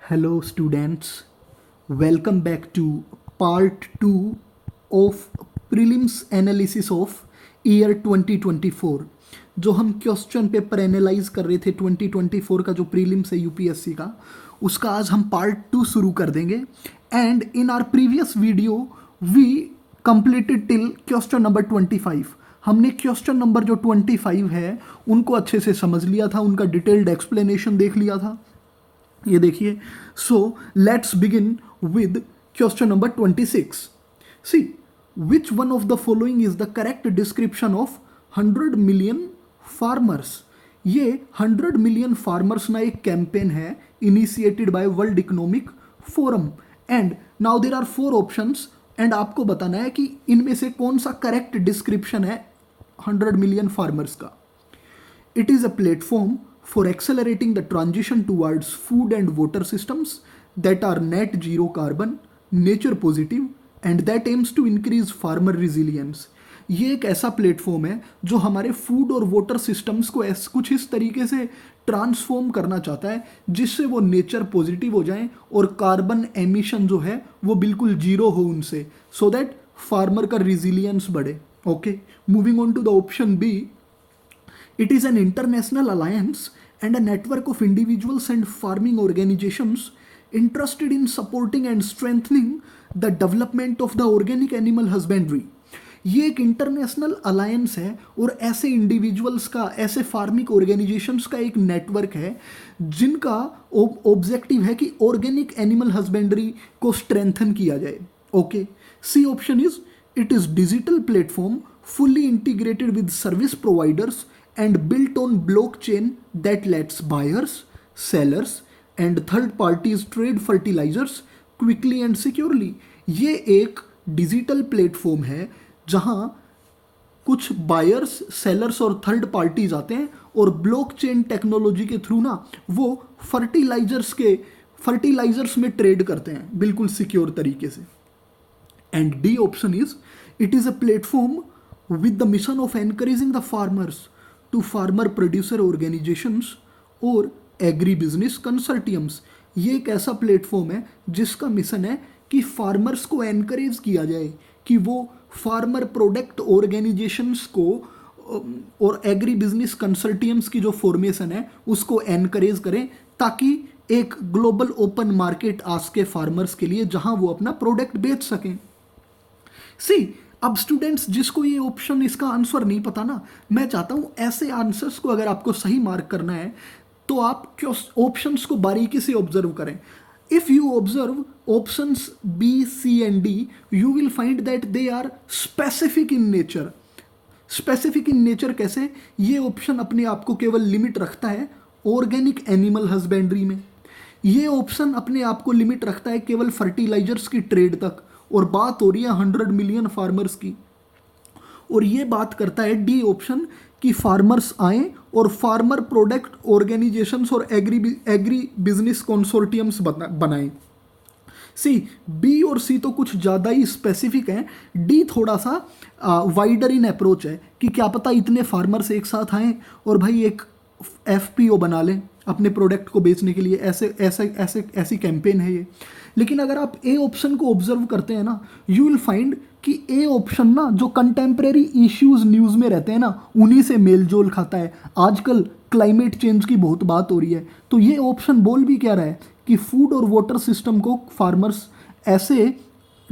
Hello, students. Welcome back to part 2 of prelims analysis of year 2024. जो हम question paper analyse कर रहे थे 2024 का जो प्रीलिम्स है यूपीएससी का, उसका आज हम पार्ट 2 शुरू कर देंगे. And in our previous video we completed till question number 25. हमने क्वेश्चन नंबर जो 25 है उनको अच्छे से समझ लिया था, उनका डिटेल्ड एक्सप्लेनेशन देख लिया था. ये देखिए. So let's begin with question number 26. See which one of the following is the correct description of 100 million farmers. ये 100 मिलियन फार्मर्स ना एक कैंपेन है initiated by World Economic Forum. And now there are 4 options and आपको बताना है कि इनमें से कौन सा करेक्ट डिस्क्रिप्शन है 100 मिलियन फार्मर्स का. It is a platform for accelerating the transition towards food and water systems that are net zero carbon, nature positive and that aims to increase farmer resilience. ये एक ऐसा platform है जो हमारे food और water systems को कुछ इस तरीके से ट्रांसफॉर्म करना चाहता है जिससे वो नेचर पॉजिटिव हो जाएं और कार्बन एमिशन जो है वो बिल्कुल जीरो हो उनसे, सो दैट फार्मर का रिजिलियंस बढ़े. Okay, moving on to the option B. It is an international alliance and a network of individuals and farming organizations interested in supporting and strengthening the development of the organic animal husbandry. ये एक international alliance है और ऐसे individuals का, ऐसे farming organisations का एक network है जिनका ऑब्जेक्टिव है कि ऑर्गेनिक एनिमल हस्बेंड्री को स्ट्रेंथन किया जाए. Okay, C option is it is digital platform fully integrated with service providers and built on blockchain that lets buyers, sellers and third parties trade fertilizers quickly and securely. ये एक digital platform है जहां कुछ buyers, sellers और third parties आते हैं और blockchain technology के थ्रू ना वो फर्टिलाइजर्स में ट्रेड करते हैं बिल्कुल सिक्योर तरीके से. And D option is it is a platform with the mission of encouraging the farmers to farmer producer organizations और agribusiness consortiums. ये एक ऐसा प्लेटफॉर्म है जिसका मिशन है कि फार्मर्स को एनकरेज किया जाए कि वो फार्मर प्रोडक्ट ऑर्गेनाइजेशंस को और एग्री बिजनेस कंसल्टियम्स की जो फॉर्मेशन है उसको एनकरेज करें ताकि एक ग्लोबल ओपन मार्केट आ सके फार्मर्स के लिए जहां वो अपना प्रोडक्ट बेच सकें. सी, अब स्टूडेंट्स जिसको ये ऑप्शन इसका आंसर नहीं पता ना, मैं चाहता हूँ ऐसे आंसर्स को अगर आपको सही मार्क करना है तो आप ऑप्शंस को बारीकी से ऑब्जर्व करें. If you observe options B, C and D, you will find that they are specific in nature. Specific in nature कैसे? ये ऑप्शन अपने आप को केवल लिमिट रखता है ऑर्गेनिक एनिमल हस्बेंड्री में. ये ऑप्शन अपने आप को लिमिट रखता है केवल फर्टिलाइजर्स की ट्रेड तक, और बात हो रही है 100 मिलियन फार्मर्स की. और ये बात करता है डी ऑप्शन कि फार्मर्स आए और फार्मर प्रोडक्ट ऑर्गेनाइजेशंस और एग्री बिजनेस कंसोर्टियम्स बनाएं. सी, बी और सी तो कुछ ज़्यादा ही स्पेसिफिक हैं. डी थोड़ा सा वाइडर इन अप्रोच है कि क्या पता इतने फार्मर्स एक साथ आएँ और भाई एक एफपीओ बना लें अपने प्रोडक्ट को बेचने के लिए. ऐसी कैंपेन है ये. लेकिन अगर आप ए ऑप्शन को ऑब्जर्व करते हैं ना, यू विल फाइंड कि ए ऑप्शन ना जो कंटेम्प्रेरी इश्यूज न्यूज़ में रहते हैं ना उन्हीं से मेल जोल खाता है. आजकल क्लाइमेट चेंज की बहुत बात हो रही है, तो ये ऑप्शन बोल भी क्या रहा है कि फूड और वाटर सिस्टम को फार्मर्स ऐसे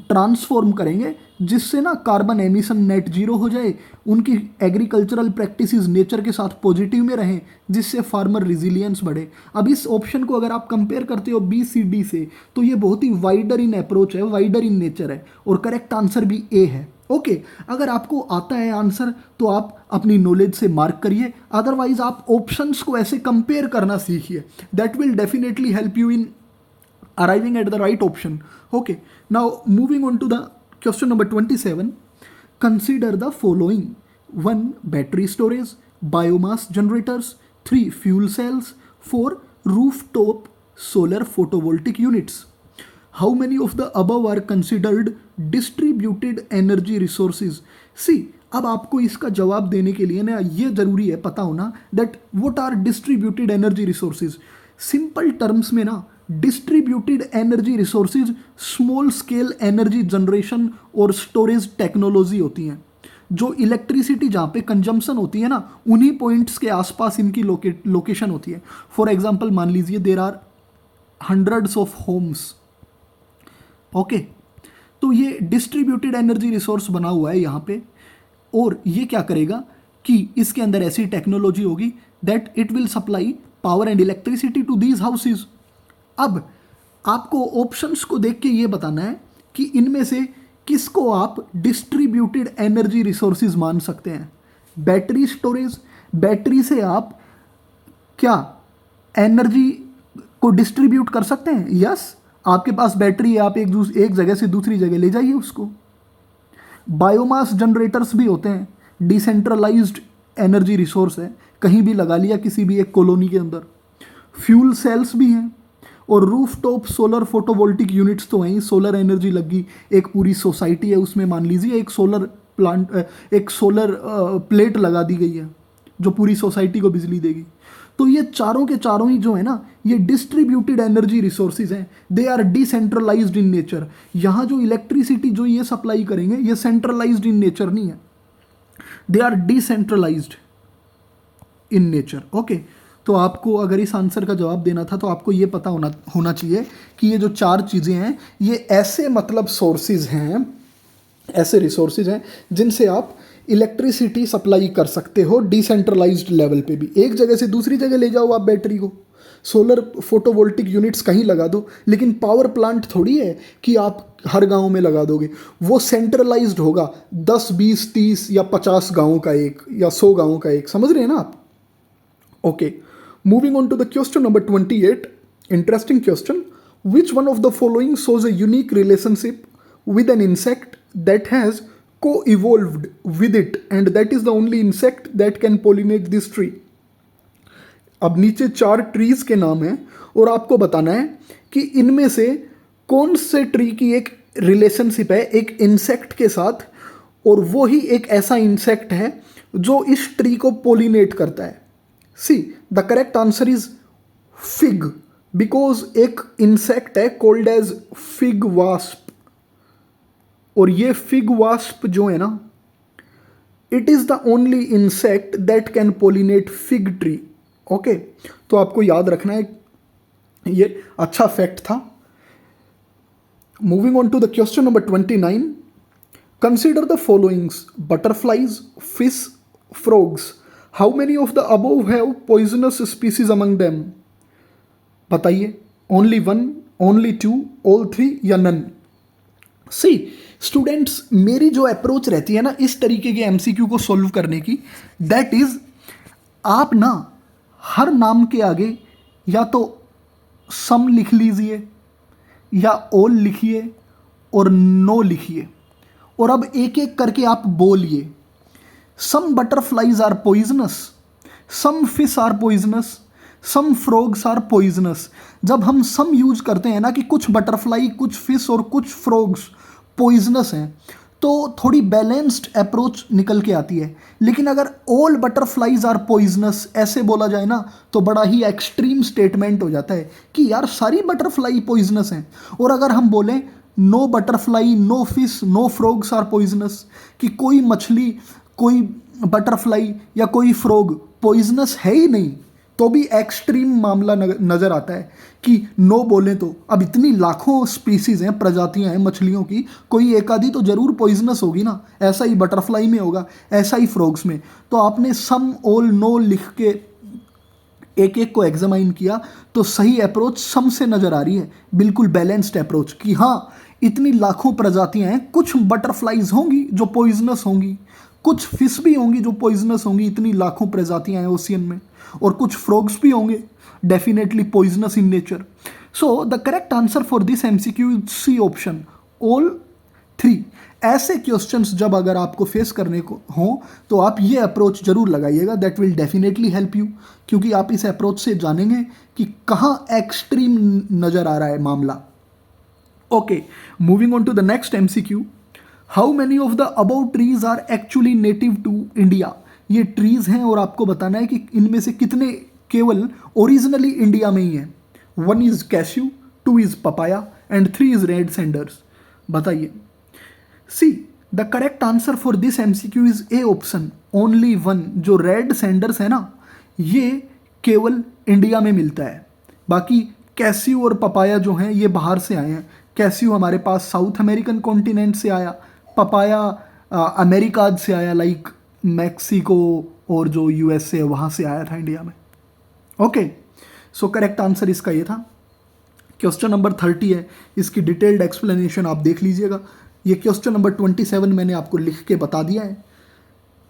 ट्रांसफॉर्म करेंगे जिससे ना कार्बन एमिशन नेट जीरो हो जाए, उनकी एग्रीकल्चरल प्रैक्टिसेस नेचर के साथ पॉजिटिव में रहें जिससे फार्मर रिजिलियंस बढ़े. अब इस ऑप्शन को अगर आप कंपेयर करते हो बी, सी, डी से तो ये बहुत ही वाइडर इन अप्रोच है, वाइडर इन नेचर है और करेक्ट आंसर भी ए है. ओके, अगर आपको आता है आंसर तो आप अपनी नॉलेज से मार्क करिए, अदरवाइज आप ऑप्शंस को ऐसे कंपेयर करना सीखिए. That will definitely help you in arriving at the right option. Okay, now moving on to the question number 27. Consider the following: 1. Battery storage, biomass generators. 3. Fuel cells. 4. Rooftop solar photovoltaic units. How many of the above are considered distributed energy resources? See, अब आपको इसका जवाब देने के लिए ना ये जरूरी है पता होना that what are distributed energy resources. Simple terms में ना distributed energy resources small scale energy generation और स्टोरेज टेक्नोलॉजी होती हैं। जो इलेक्ट्रिसिटी जहाँ पे कंजम्पशन होती है ना, उन्हीं पॉइंट्स के आसपास इनकी लोकेशन होती है। फॉर एग्जांपल मान लीजिए there are hundreds of homes, okay, तो ये डिस्ट्रीब्यूटेड एनर्जी रिसोर्स बना हुआ है यहाँ पे, और ये क्या करेगा कि इसके अंदर ऐसी टेक्नोलॉजी होगी that it will supply power and electricity to these houses. अब आपको ऑप्शंस को देख के ये बताना है कि इनमें से किसको आप डिस्ट्रीब्यूटेड एनर्जी रिसोर्सेज मान सकते हैं। बैटरी स्टोरेज, बैटरी से आप क्या एनर्जी को डिस्ट्रीब्यूट कर सकते हैं? यस, आपके पास बैटरी है, आप एक जगह से दूसरी जगह ले जाइए उसको। बायोमास जनरेटर्स भी होते हैं, डिसेंट्रलाइज्ड एनर्जी रिसोर्स है, कहीं भी लगा लिया किसी भी एक कॉलोनी के अंदर। फ्यूल सेल्स भी हैं, और रूफटॉप सोलर फोटोवोल्टिक यूनिट्स तो हैं, सोलर एनर्जी लगी, एक पूरी सोसाइटी है उसमें, मान लीजिए एक सोलर प्लांट, एक सोलर प्लेट लगा दी गई है जो पूरी सोसाइटी को बिजली देगी। तो ये चारों के चारों ही जो है ना, ये डिस्ट्रीब्यूटेड एनर्जी रिसोर्सेज हैं, they are decentralised in nature. यहाँ जो इलेक्ट्रिसिटी जो ये सप्लाई करेंगे ये सेंट्रलाइज्ड इन नेचर नहीं है, they are decentralised in nature. Okay, तो आपको अगर इस आंसर का जवाब देना था तो आपको ये पता होना चाहिए कि ये जो चार चीज़ें हैं ये ऐसे मतलब सोर्सेज हैं, ऐसे रिसोर्सेज हैं जिनसे आप इलेक्ट्रिसिटी सप्लाई कर सकते हो डिसेंट्रलाइज्ड लेवल पे भी। एक जगह से दूसरी जगह ले जाओ आप बैटरी को, सोलर फोटोवोल्टिक यूनिट्स कहीं लगा दो, लेकिन पावर प्लांट थोड़ी है कि आप हर गांव में लगा दोगे। वो सेंट्रलाइज्ड होगा, 10, 20, 30 या 50 गाँवों का एक या 100 गाँवों का एक, समझ रहे हैं ना आप? Okay, moving on to the question number 28, interesting question. Which one of the following shows a unique relationship with an insect that has co-evolved with it and that is the only insect that can pollinate this tree? अब नीचे 4 trees के नाम हैं और आपको बताना है कि इनमें से कौन से ट्री की एक रिलेशनशिप है एक इंसेक्ट के साथ, और वो ही एक ऐसा इंसेक्ट है जो इस ट्री को पोलिनेट करता है। See the correct answer is fig, because एक इंसेक्ट है कॉल्ड एज फिग वास्प, और ये फिग वास्प जो है ना, it is the only insect that can pollinate fig tree. Okay, तो आपको याद रखना है, ये अच्छा फैक्ट था। Moving on to the question number 29, consider the followings butterflies, fish, frogs. How many of the above have poisonous species among them? बताइए, only 1, only 2, all 3 या नन? सी स्टूडेंट्स, मेरी जो अप्रोच रहती है ना इस तरीके के एमसीक्यू को सॉल्व करने की, दैट इज आप ना हर नाम के आगे या तो सम लिख लीजिए या ऑल लिखिए और नो लिखिए, और अब एक एक करके आप बोलिए। Some butterflies are poisonous, some fish are poisonous, some frogs are poisonous। जब हम सम यूज करते हैं ना कि कुछ बटरफ्लाई, कुछ फिश और कुछ फ्रॉग्स पॉइजनस हैं, तो थोड़ी बैलेंस्ड अप्रोच निकल के आती है। लेकिन अगर ऑल बटरफ्लाइज आर पॉइजनस ऐसे बोला जाए ना तो बड़ा ही एक्सट्रीम स्टेटमेंट हो जाता है कि यार सारी बटरफ्लाई पॉइजनस हैं। और अगर हम बोलें no butterfly, no fish, no frogs are poisonous, कि कोई मछली, कोई बटरफ्लाई या कोई फ्रॉग पॉइजनस है ही नहीं, तो भी एक्सट्रीम मामला नज़र आता है कि नो बोलें तो। अब इतनी लाखों स्पीसीज़ हैं, प्रजातियां हैं मछलियों की, कोई एक आधी तो ज़रूर पॉइजनस होगी ना। ऐसा ही बटरफ्लाई में होगा, ऐसा ही फ्रॉग्स में। तो आपने सम, ऑल, नो लिख के एक एक को एग्जामाइन किया तो सही अप्रोच सम से नज़र आ रही है, बिल्कुल बैलेंस्ड अप्रोच, कि हाँ इतनी लाखों प्रजातियां हैं, कुछ बटरफ्लाइज होंगी जो पॉइजनस होंगी, कुछ फिश भी होंगी जो पॉइजनस होंगी, इतनी लाखों प्रजातियां हैं ओशियन में, और कुछ फ्रॉग्स भी होंगे definitely poisonous in nature. So the correct answer for this MCQ is C option, all 3। ऐसे क्वेश्चंस जब अगर आपको फेस करने को हो तो आप ये अप्रोच जरूर लगाइएगा, that will definitely help you, क्योंकि आप इस अप्रोच से जानेंगे कि कहाँ एक्सट्रीम नज़र आ रहा है मामला। Okay, moving on to the next MCQ, how many of the above trees are actually native to India? ये ट्रीज हैं और आपको बताना है कि इनमें से कितने केवल ओरिजिनली इंडिया में ही हैं। 1 is cashew, 2 is papaya and 3 is red sanders. बताइए। See the correct answer for this MCQ is A option only one. जो रेड सैंडर्स है ना, ये केवल इंडिया में मिलता है। बाकी कैस्यू और पपाया जो हैं ये बाहर से आए हैं। कैस्यू हमारे पास साउथ अमेरिकन कॉन्टिनेंट से आया, पपाया अमेरिका से आया, लाइक मैक्सिको और जो यूएसए वहाँ से आया था इंडिया में। ओके, सो करेक्ट आंसर इसका ये था। क्वेश्चन नंबर 30 है, इसकी डिटेल्ड एक्सप्लेनेशन आप देख लीजिएगा। ये क्वेश्चन नंबर 27 मैंने आपको लिख के बता दिया है,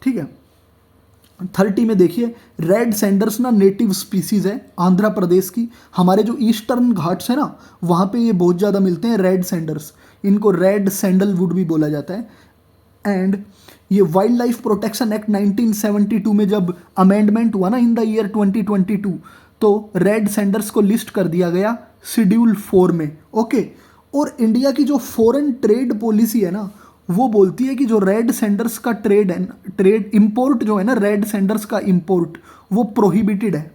ठीक है। 30 में देखिए, रेड सैंडर्स ना नेटिव स्पीसीज है आंध्र प्रदेश की। हमारे जो ईस्टर्न घाट्स है ना, वहाँ पे ये बहुत ज़्यादा मिलते हैं रेड सैंडर्स। इनको रेड सैंडलवुड भी बोला जाता है। एंड ये वाइल्ड लाइफ प्रोटेक्शन एक्ट 1972 में जब अमेंडमेंट हुआ ना इन द ईयर 2022, तो रेड सैंडर्स को लिस्ट कर दिया गया शेड्यूल 4 में। ओके, और इंडिया की जो फॉरेन ट्रेड पॉलिसी है ना, वो बोलती है कि जो रेड सैंडर्स का ट्रेड है, ट्रेड इंपोर्ट जो है ना, रेड सैंडर्स का इंपोर्ट वो प्रोहिबिटेड है।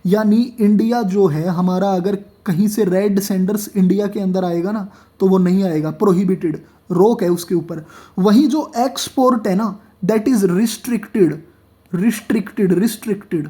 यानी इंडिया जो है हमारा, अगर कहीं से रेड सैंडर्स इंडिया के अंदर आएगा ना, तो वो नहीं आएगा, प्रोहिबिटेड, रोक है उसके ऊपर। वहीं जो एक्सपोर्ट है ना, that is restricted, restricted.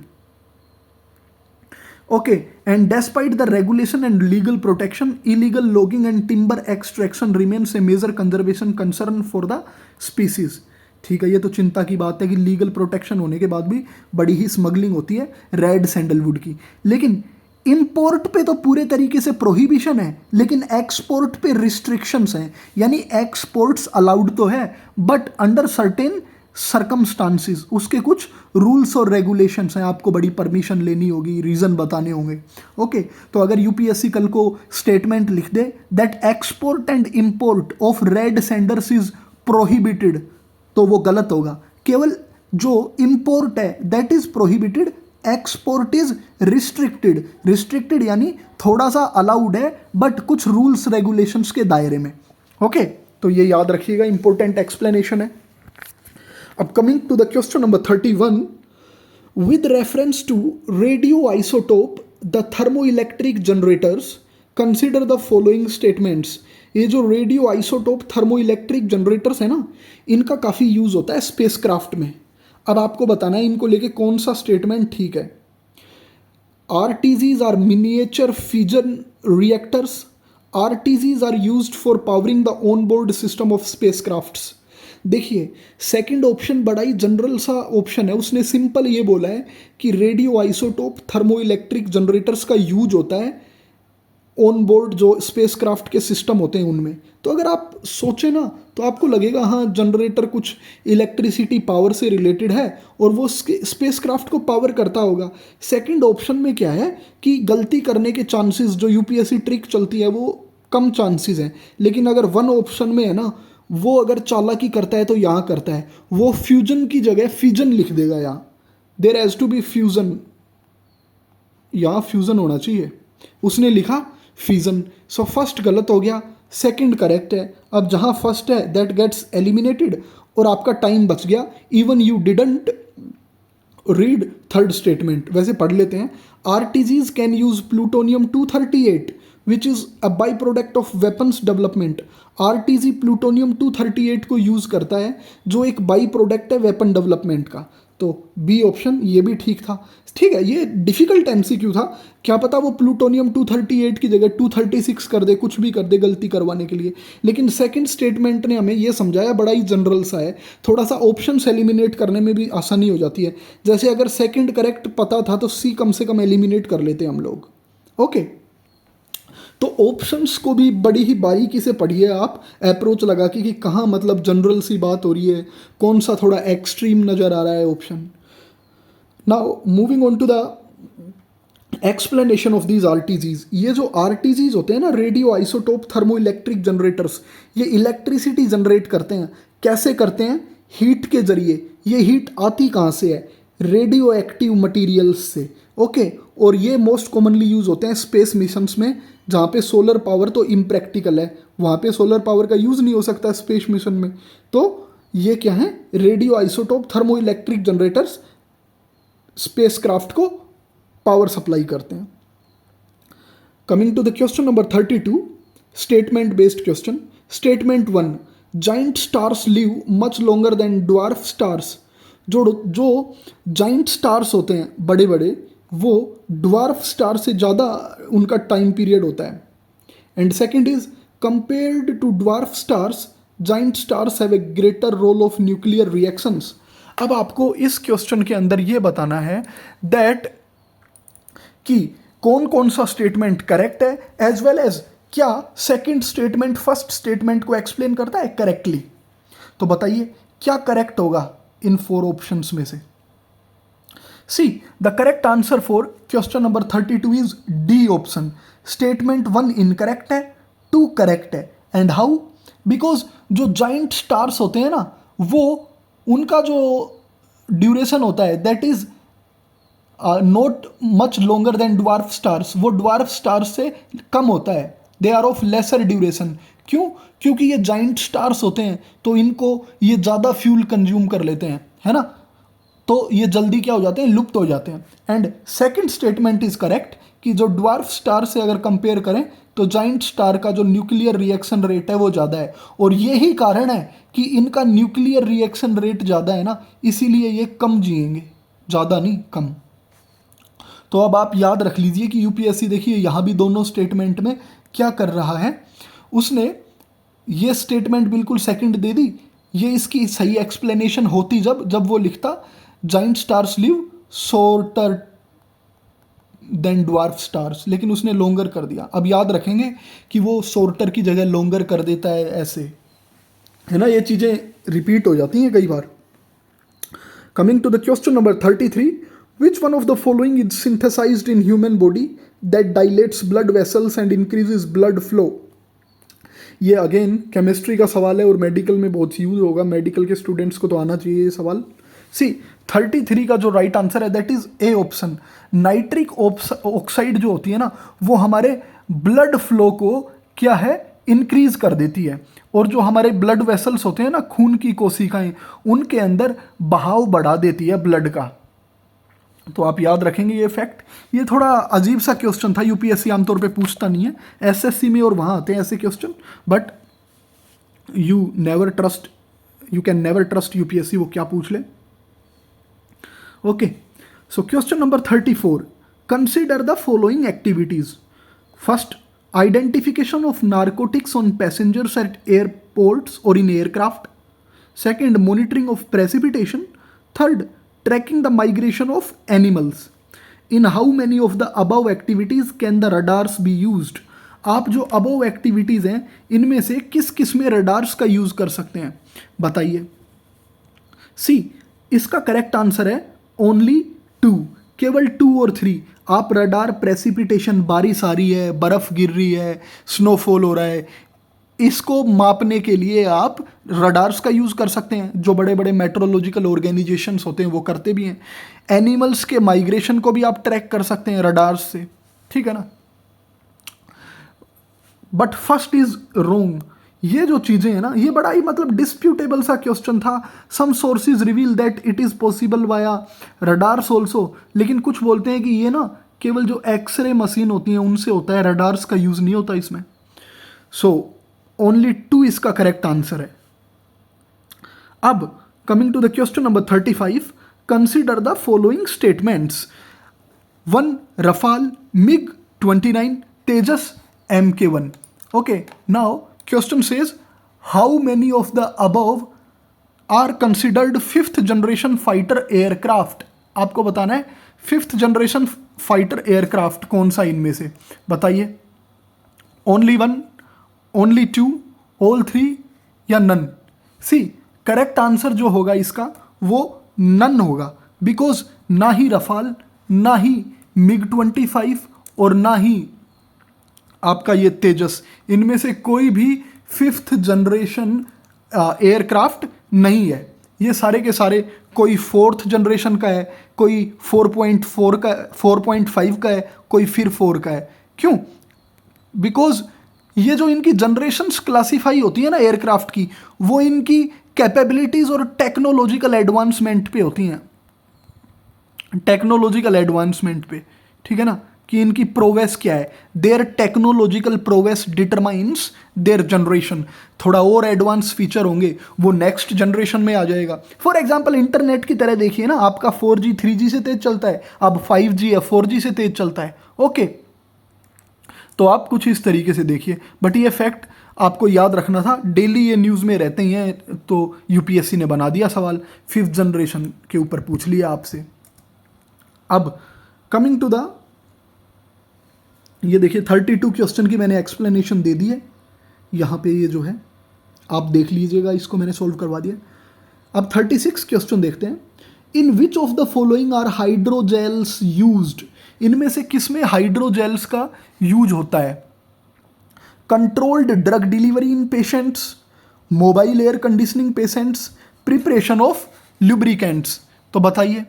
Okay, and despite the regulation and legal protection, illegal logging and timber extraction remains a major conservation concern for the species. ठीक है, ये तो चिंता की बात है कि लीगल प्रोटेक्शन होने के बाद भी बड़ी ही स्मगलिंग होती है रेड सैंडलवुड की। लेकिन इंपोर्ट पे तो पूरे तरीके से प्रोहिबिशन है, लेकिन एक्सपोर्ट पे रिस्ट्रिक्शंस हैं। यानी एक्सपोर्ट्स अलाउड तो है, बट अंडर सर्टेन सर्कमस्टांसिस, उसके कुछ रूल्स और रेगुलेशंस हैं, आपको बड़ी परमिशन लेनी होगी, रीज़न बताने होंगे। ओके, तो अगर यूपीएससी कल को स्टेटमेंट लिख दे that export and import of red sanders is prohibited, तो वो गलत होगा। केवल जो इंपोर्ट है that is prohibited, export is restricted. Restricted यानी थोड़ा सा अलाउड है, बट कुछ रूल्स रेगुलेशंस के दायरे में। ओके, तो ये याद रखिएगा, इंपॉर्टेंट एक्सप्लेनेशन है। अब coming to the question number 31, with reference to radioisotope the thermoelectric generators consider the following statements। ये जो रेडियो आइसोटोप थर्मोइलेक्ट्रिक जनरेटर्स है ना, इनका काफ़ी यूज़ होता है स्पेसक्राफ्ट में। अब आपको बताना है इनको लेके कौन सा स्टेटमेंट ठीक है। RTGs are miniature fusion reactors. RTGs are used for powering the on board system of spacecrafts. देखिए, सेकंड ऑप्शन बड़ा ही जनरल सा ऑप्शन है। उसने सिंपल ये बोला है कि रेडियो आइसोटोप थर्मोइलेक्ट्रिक जनरेटर्स का यूज होता है ऑन बोर्ड जो स्पेसक्राफ्ट के सिस्टम होते हैं उनमें। तो अगर आप सोचें ना, तो आपको लगेगा हाँ, जनरेटर कुछ इलेक्ट्रिसिटी पावर से रिलेटेड है और वो स्पेसक्राफ्ट को पावर करता होगा। सेकंड ऑप्शन में क्या है कि गलती करने के चांसेस, जो यूपीएससी ट्रिक चलती है, वो कम चांसेस हैं। लेकिन अगर वन ऑप्शन में है ना, वो अगर चालाकी करता है तो यहाँ करता है, वो फ्यूजन की जगह फिजन लिख देगा। यहाँ there has to be fusion, यहाँ फ्यूजन होना चाहिए, उसने लिखा फिजन। सो फर्स्ट गलत हो गया, सेकंड करेक्ट है। अब जहाँ फर्स्ट है दैट गेट्स एलिमिनेटेड और आपका टाइम बच गया। Even you didn't read third statement. वैसे पढ़ लेते हैं। RTGs can use plutonium 238 which is a by product of weapons development. RTG plutonium 238 को यूज़ करता है, जो एक बाई प्रोडक्ट है वेपन डेवलपमेंट का। तो बी ऑप्शन ये भी ठीक था। ठीक है, ये डिफिकल्ट MCQ था, क्या पता वो प्लूटोनियम 238 की जगह 236 कर दे, कुछ भी कर दे गलती करवाने के लिए। लेकिन सेकंड स्टेटमेंट ने हमें ये समझाया, बड़ा ही जनरल सा है, थोड़ा सा ऑप्शंस एलिमिनेट करने में भी आसानी हो जाती है। जैसे अगर सेकंड करेक्ट पता था तो सी कम से कम एलिमिनेट कर लेते हम लोग। ओके, तो ऑप्शंस को भी बड़ी ही बारीकी से पढ़िए आप, अप्रोच लगा के कि कहाँ मतलब जनरल सी बात हो रही है, कौन सा थोड़ा एक्सट्रीम नज़र आ रहा है option. Now moving on to the explanation of these RTGs। ये जो RTGs होते हैं ना, रेडियो आइसोटोप थर्मोइलेक्ट्रिक जनरेटर्स, ये इलेक्ट्रिसिटी जनरेट करते हैं। कैसे करते हैं? हीट के जरिए। ये हीट आती कहाँ से है? रेडियो एक्टिव मटीरियल्स से। ओके, और ये मोस्ट कॉमनली यूज़ होते हैं स्पेस मिशंस में, जहाँ पे सोलर पावर तो इम्प्रैक्टिकल है, वहाँ पे सोलर पावर का यूज़ नहीं हो सकता स्पेस मिशन में। तो ये क्या है? Radio isotope thermoelectric generators spacecraft को पावर सप्लाई करते हैं। Coming to the question number 32, statement based question. Statement 1, giant stars live much longer than dwarf stars. जो giant stars होते हैं बड़े बड़े, वो dwarf star से ज़्यादा उनका टाइम पीरियड होता है. And second is compared to dwarf stars, giant stars have a greater role of nuclear reactions. अब आपको इस क्वेश्चन के अंदर ये बताना है दैट कि कौन कौन सा स्टेटमेंट करेक्ट है, एज वेल एज क्या सेकंड स्टेटमेंट फर्स्ट स्टेटमेंट को एक्सप्लेन करता है करेक्टली. तो बताइए क्या करेक्ट होगा इन 4 ऑप्शंस में से. See the correct answer for question number 32 is D option. Statement 1 incorrect है, 2 करेक्ट है. And how? बिकॉज जो जाइंट स्टार्स होते हैं ना, वो उनका जो ड्यूरेशन होता है that is not much longer than dwarf stars. वो ड्वार्फ स्टार्स से कम होता है. They are of lesser duration. क्यों? क्योंकि ये जाइंट स्टार्स होते हैं तो इनको ये ज़्यादा फ्यूल कंज्यूम कर लेते हैं, है ना. तो ये जल्दी क्या हो जाते हैं, लुप्त हो जाते हैं. And second statement is correct कि जो ड्वार्फ स्टार से अगर कंपेयर करें तो जाइंट स्टार का जो न्यूक्लियर रिएक्शन रेट है वो ज़्यादा है. और यही कारण है कि इनका न्यूक्लियर रिएक्शन रेट ज़्यादा है ना, इसीलिए ये कम जिएंगे, ज़्यादा नहीं कम. तो अब आप याद रख लीजिए कि यूपीएससी देखिए यहाँ भी दोनों स्टेटमेंट में क्या कर रहा है. उसने ये स्टेटमेंट बिल्कुल सेकंड दे दी. ये इसकी सही एक्सप्लेनेशन होती जब वो लिखता giant stars live shorter than dwarf stars, लेकिन उसने लॉन्गर कर दिया. अब याद रखेंगे कि वो शॉर्टर की जगह लॉन्गर कर देता है, ऐसे है ना. ये चीज़ें रिपीट हो जाती हैं कई बार. Coming to the question number 33, which one of the following is synthesized in human body that dilates blood vessels and increases blood flow. ये अगेन केमिस्ट्री का सवाल है और मेडिकल में बहुत यूज होगा. मेडिकल के स्टूडेंट्स को तो आना चाहिए ये सवाल. सी 33 का जो राइट आंसर है that is A option. Nitric oxide जो होती है ना, वो हमारे ब्लड फ्लो को क्या है, इंक्रीज कर देती है. और जो हमारे ब्लड वेसल्स होते हैं ना, खून की कोशिकाएं, उनके अंदर बहाव बढ़ा देती है ब्लड का. तो आप याद रखेंगे ये फैक्ट. ये थोड़ा अजीब सा क्वेश्चन था, यूपीएससी आमतौर पे पूछता नहीं है. एसएससी में और वहाँ आते हैं ऐसे question, but you can never trust UPSC, वो क्या पूछ ले. Okay, so question number 34, consider the following activities. First, identification of narcotics on passengers at airports और in aircraft. Second, monitoring of precipitation. Third, tracking the migration of animals. In how many of the above activities can the radars be used? आप जो above activities हैं इनमें से किस किस में radars का यूज कर सकते हैं, बताइए. सी इसका करेक्ट आंसर है ओनली 2, केवल 2 और 3. आप रडार प्रेसिपिटेशन, बारिश आ रही है, बर्फ गिर रही है, स्नोफॉल हो रहा है, इसको मापने के लिए आप रडार्स का यूज़ कर सकते हैं. जो बड़े बड़े मेट्रोलॉजिकल ऑर्गेनाइजेशंस होते हैं वो करते भी हैं. एनिमल्स के माइग्रेशन को भी आप ट्रैक कर सकते हैं रडार्स से, ठीक है ना. बट फर्स्ट इज रोंग. ये जो चीज़ें हैं ना, ये बड़ा ही मतलब डिस्प्यूटेबल सा क्वेश्चन था. Some sources reveal that it is possible via radars also, लेकिन कुछ बोलते हैं कि ये ना केवल जो एक्सरे मशीन होती हैं उनसे होता है, रडार्स का यूज़ नहीं होता इसमें. सो ओनली 2 इसका करेक्ट आंसर है. अब coming to the question number 35, consider the following statements. 1, Rafale, MiG 29, Tejas MK1. Okay, now question says how many of the above are considered 5th generation fighter aircraft. आपको बताना है 5th generation fighter aircraft कौन सा इनमें से, बताइए. Only 1, only 2, all 3 या none. C correct answer जो होगा इसका वो नन होगा. बिकॉज ना ही रफाल, ना ही मिग 25 और ना ही आपका ये तेजस, इनमें से कोई भी 5th जनरेशन एयरक्राफ्ट नहीं है. ये सारे के सारे कोई 4th जनरेशन का है, कोई 4.4 का, 4.5 का है, कोई फिर 4 का है. क्यों? बिकॉज ये जो इनकी जनरेशन्स क्लासीफाई होती है ना एयरक्राफ्ट की, वो इनकी कैपेबिलिटीज़ और टेक्नोलॉजिकल एडवांसमेंट पे होती हैं, टेक्नोलॉजिकल एडवांसमेंट पे, ठीक है ना. कि इनकी प्रोवेस क्या है। Their technological prowess determines their generation. थोड़ा और एडवांस फीचर होंगे वो नेक्स्ट जनरेशन में आ जाएगा। फॉर एग्जांपल इंटरनेट की तरह देखिए ना, आपका 4G 3G से तेज चलता है, अब 5G या 4G से तेज चलता है। ओके, तो आप कुछ इस तरीके से देखिए, बट ये फैक्ट आपको याद रखना था, डेली ये न्यूज़ में रहते ही हैं। तो यूपीएससी ने बना दिया सवाल, 5th जनरेशन के ऊपर पूछ लिया आपसे। अब कमिंग टू द, ये देखिए 32 क्वेश्चन की मैंने एक्सप्लेनेशन दे दी है। यहाँ पे ये जो है आप देख लीजिएगा, इसको मैंने सॉल्व करवा दिया। अब 36 क्वेश्चन देखते हैं। In which of the following are hydrogels used. इनमें से किस में हाइड्रोजेल्स का यूज होता है। Controlled drug delivery in patients, mobile air conditioning patients, preparation of lubricants. तो बताइए,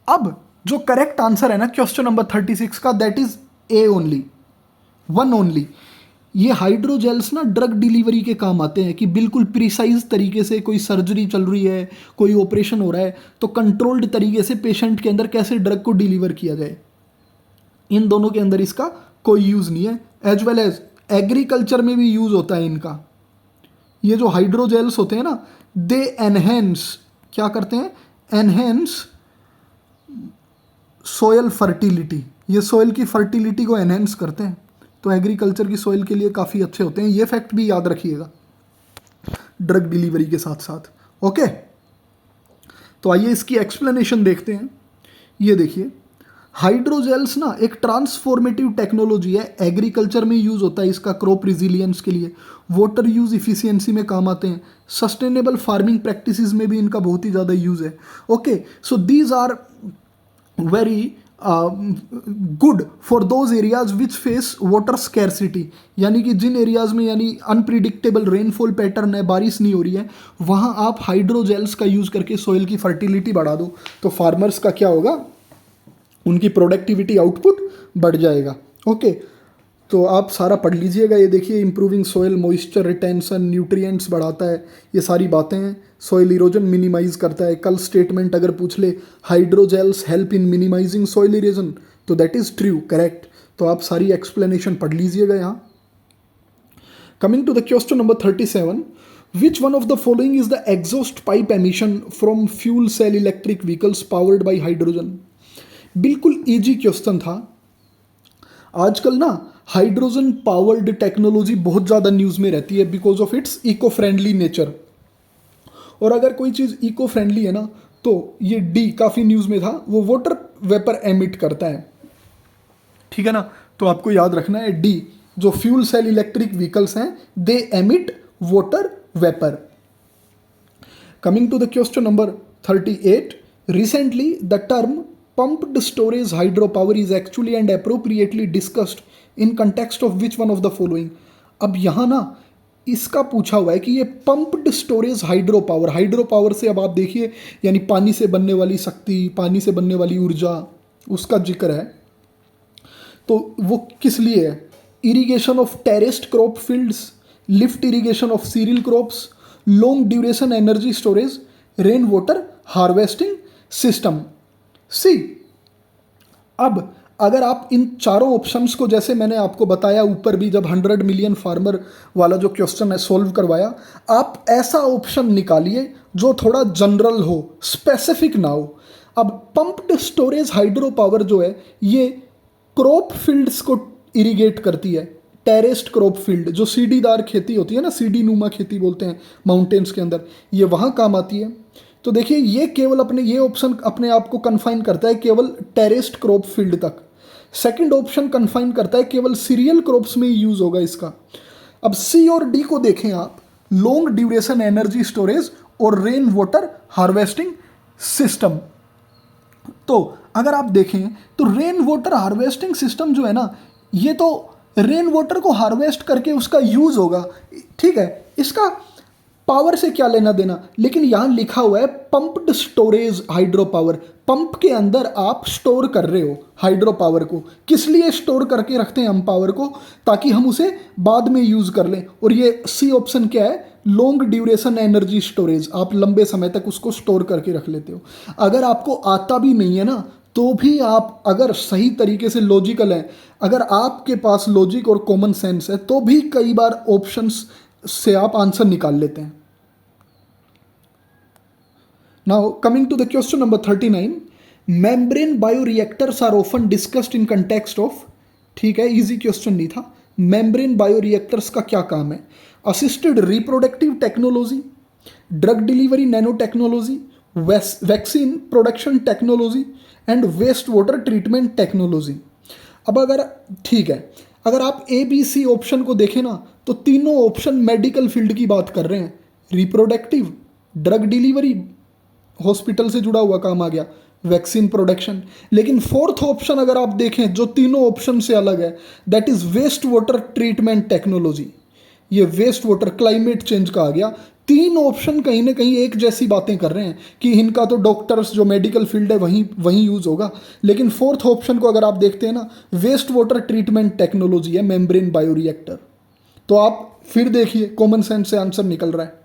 अब जो करेक्ट आंसर है ना क्वेश्चन नंबर 36 का, that is A only, one only. ये हाइड्रोजेल्स ना ड्रग डिलीवरी के काम आते हैं कि बिल्कुल प्रिसाइज तरीके से कोई सर्जरी चल रही है, कोई ऑपरेशन हो रहा है, तो कंट्रोल्ड तरीके से पेशेंट के अंदर कैसे ड्रग को डिलीवर किया जाए। इन दोनों के अंदर इसका कोई यूज़ नहीं है। एज वेल एज एग्रीकल्चर में भी यूज़ होता है इनका। ये जो हाइड्रोजेल्स होते हैं ना, दे एनहेंस, क्या करते हैं, एनहेंस सोयल फर्टिलिटी। ये सोयल की फर्टिलिटी को एनहेंस करते हैं, तो एग्रीकल्चर की सोयल के लिए काफ़ी अच्छे होते हैं। ये फैक्ट भी याद रखिएगा ड्रग डिलीवरी के साथ साथ। ओके, तो आइए इसकी एक्सप्लेनेशन देखते हैं। ये देखिए, हाइड्रोजेल्स ना एक ट्रांसफॉर्मेटिव टेक्नोलॉजी है, एग्रीकल्चर में यूज़ होता है इसका, क्रॉप रिजिलियंस के लिए, वाटर यूज़ इफिशियंसी में काम आते हैं, सस्टेनेबल फार्मिंग प्रैक्टिसेस में भी इनका बहुत ही ज़्यादा यूज़ है। Okay, so these are very good for those areas which face water scarcity. यानी कि जिन एरियाज में यानी अनप्रिडिक्टेबल रेनफॉल पैटर्न है, बारिश नहीं हो रही है, वहाँ आप हाइड्रोजेल्स का यूज़ करके सोइल की फर्टिलिटी बढ़ा दो, तो फार्मर्स का क्या होगा, उनकी प्रोडक्टिविटी आउटपुट बढ़ जाएगा। ओके, तो आप सारा पढ़ लीजिएगा। ये देखिए, improving soil moisture retention, nutrients बढ़ाता है, ये सारी बातें हैं। सोइल इरोजन मिनिमाइज करता है। कल स्टेटमेंट अगर पूछ ले, hydrogels help in minimising soil erosion, तो दैट इज ट्रू, करेक्ट। तो आप सारी एक्सप्लेनेशन पढ़ लीजिएगा यहाँ। Coming to the question number 37, which one of the following is the exhaust pipe emission from fuel cell electric vehicles powered by hydrogen. बिल्कुल easy question था। आजकल ना हाइड्रोजन पावर्ड टेक्नोलॉजी बहुत ज़्यादा न्यूज़ में रहती है because of its eco friendly nature. और अगर कोई चीज़ इको फ्रेंडली है ना, तो ये डी काफ़ी न्यूज़ में था, वो वाटर वेपर एमिट करता है, ठीक है ना। तो आपको याद रखना है डी, जो फ्यूल सेल इलेक्ट्रिक व्हीकल्स हैं, they emit water vapour. Coming to the question number 38, recently the term pumped storage hydropower is actually and appropriately discussed in context of which one of the following। अब यहाँ ना इसका पूछा हुआ है कि ये पंप्ड स्टोरेज हाइड्रो पावर से, अब आप देखिए यानी पानी से बनने वाली शक्ति, पानी से बनने वाली ऊर्जा, उसका जिक्र है। तो वो किस लिए है, irrigation of terraced crop fields, lift irrigation of cereal crops, long duration energy storage, rain water harvesting system. See, अब अगर आप इन चारों ऑप्शंस को, जैसे मैंने आपको बताया ऊपर भी जब 100 मिलियन फार्मर वाला जो क्वेश्चन है सॉल्व करवाया, आप ऐसा ऑप्शन निकालिए जो थोड़ा जनरल हो, स्पेसिफिक ना हो। अब पंप्ड स्टोरेज हाइड्रो पावर जो है ये क्रॉप फील्ड्स को इरिगेट करती है, टेरेस्ड क्रॉप फील्ड, जो सीढ़ीदार खेती होती है ना, सीढ़ी नुमा खेती बोलते हैं माउंटेन्स के अंदर, ये वहाँ काम आती है। तो देखिए ये केवल अपने, ये ऑप्शन अपने आप को कन्फाइन करता है केवल टेरेस्ड क्रॉप फील्ड तक। सेकंड ऑप्शन कन्फाइन करता है केवल सीरियल क्रॉप्स में ही यूज होगा इसका। अब सी और डी को देखें आप, लॉन्ग ड्यूरेशन एनर्जी स्टोरेज और रेन वाटर हार्वेस्टिंग सिस्टम। तो अगर आप देखें तो रेन वाटर हार्वेस्टिंग सिस्टम जो है ना, ये तो रेन वाटर को हार्वेस्ट करके उसका यूज होगा, ठीक है, इसका पावर से क्या लेना देना। लेकिन यहां लिखा हुआ है pumped storage hydro power, pump के अंदर आप स्टोर कर रहे हो हाइड्रो पावर को। किस लिए स्टोर करके रखते हैं हम पावर को, ताकि हम उसे बाद में यूज कर लें। और ये सी ऑप्शन क्या है, लॉन्ग ड्यूरेशन एनर्जी स्टोरेज, आप लंबे समय तक उसको स्टोर करके रख लेते हो। अगर आपको आता भी नहीं है ना, तो भी आप अगर सही तरीके से लॉजिकल हैं, अगर आपके पास लॉजिक और कॉमन सेंस है, तो भी कई बार ऑप्शंस से आप आंसर निकाल लेते हैं। Now coming to the question number 39, membrane bioreactors are often discussed in context of, ठीक है, इजी क्वेश्चन नहीं था। मेम्ब्रेन बायोरिएक्टर्स का क्या काम है? Assisted reproductive technology, drug delivery nano technology, vaccine production technology and waste water treatment technology. अब अगर, ठीक है, अगर आप ए बी सी ऑप्शन को देखें ना, तो तीनों ऑप्शन मेडिकल फील्ड की बात कर रहे हैं। रिप्रोडक्टिव, ड्रग डिलीवरी, हॉस्पिटल से जुड़ा हुआ काम आ गया, वैक्सीन प्रोडक्शन। लेकिन फोर्थ ऑप्शन अगर आप देखें जो तीनों ऑप्शन से अलग है, that is waste water treatment technology. ये वेस्ट वाटर क्लाइमेट चेंज का आ गया। तीन ऑप्शन कहीं ना कहीं एक जैसी बातें कर रहे हैं कि इनका तो डॉक्टर्स जो मेडिकल फील्ड है वहीं वहीं यूज होगा। लेकिन फोर्थ ऑप्शन को अगर आप देखते हैं ना, वेस्ट वाटर ट्रीटमेंट टेक्नोलॉजी है मेम्ब्रेन बायोरिएक्टर। तो आप फिर देखिए कॉमन सेंस से आंसर निकल रहा है।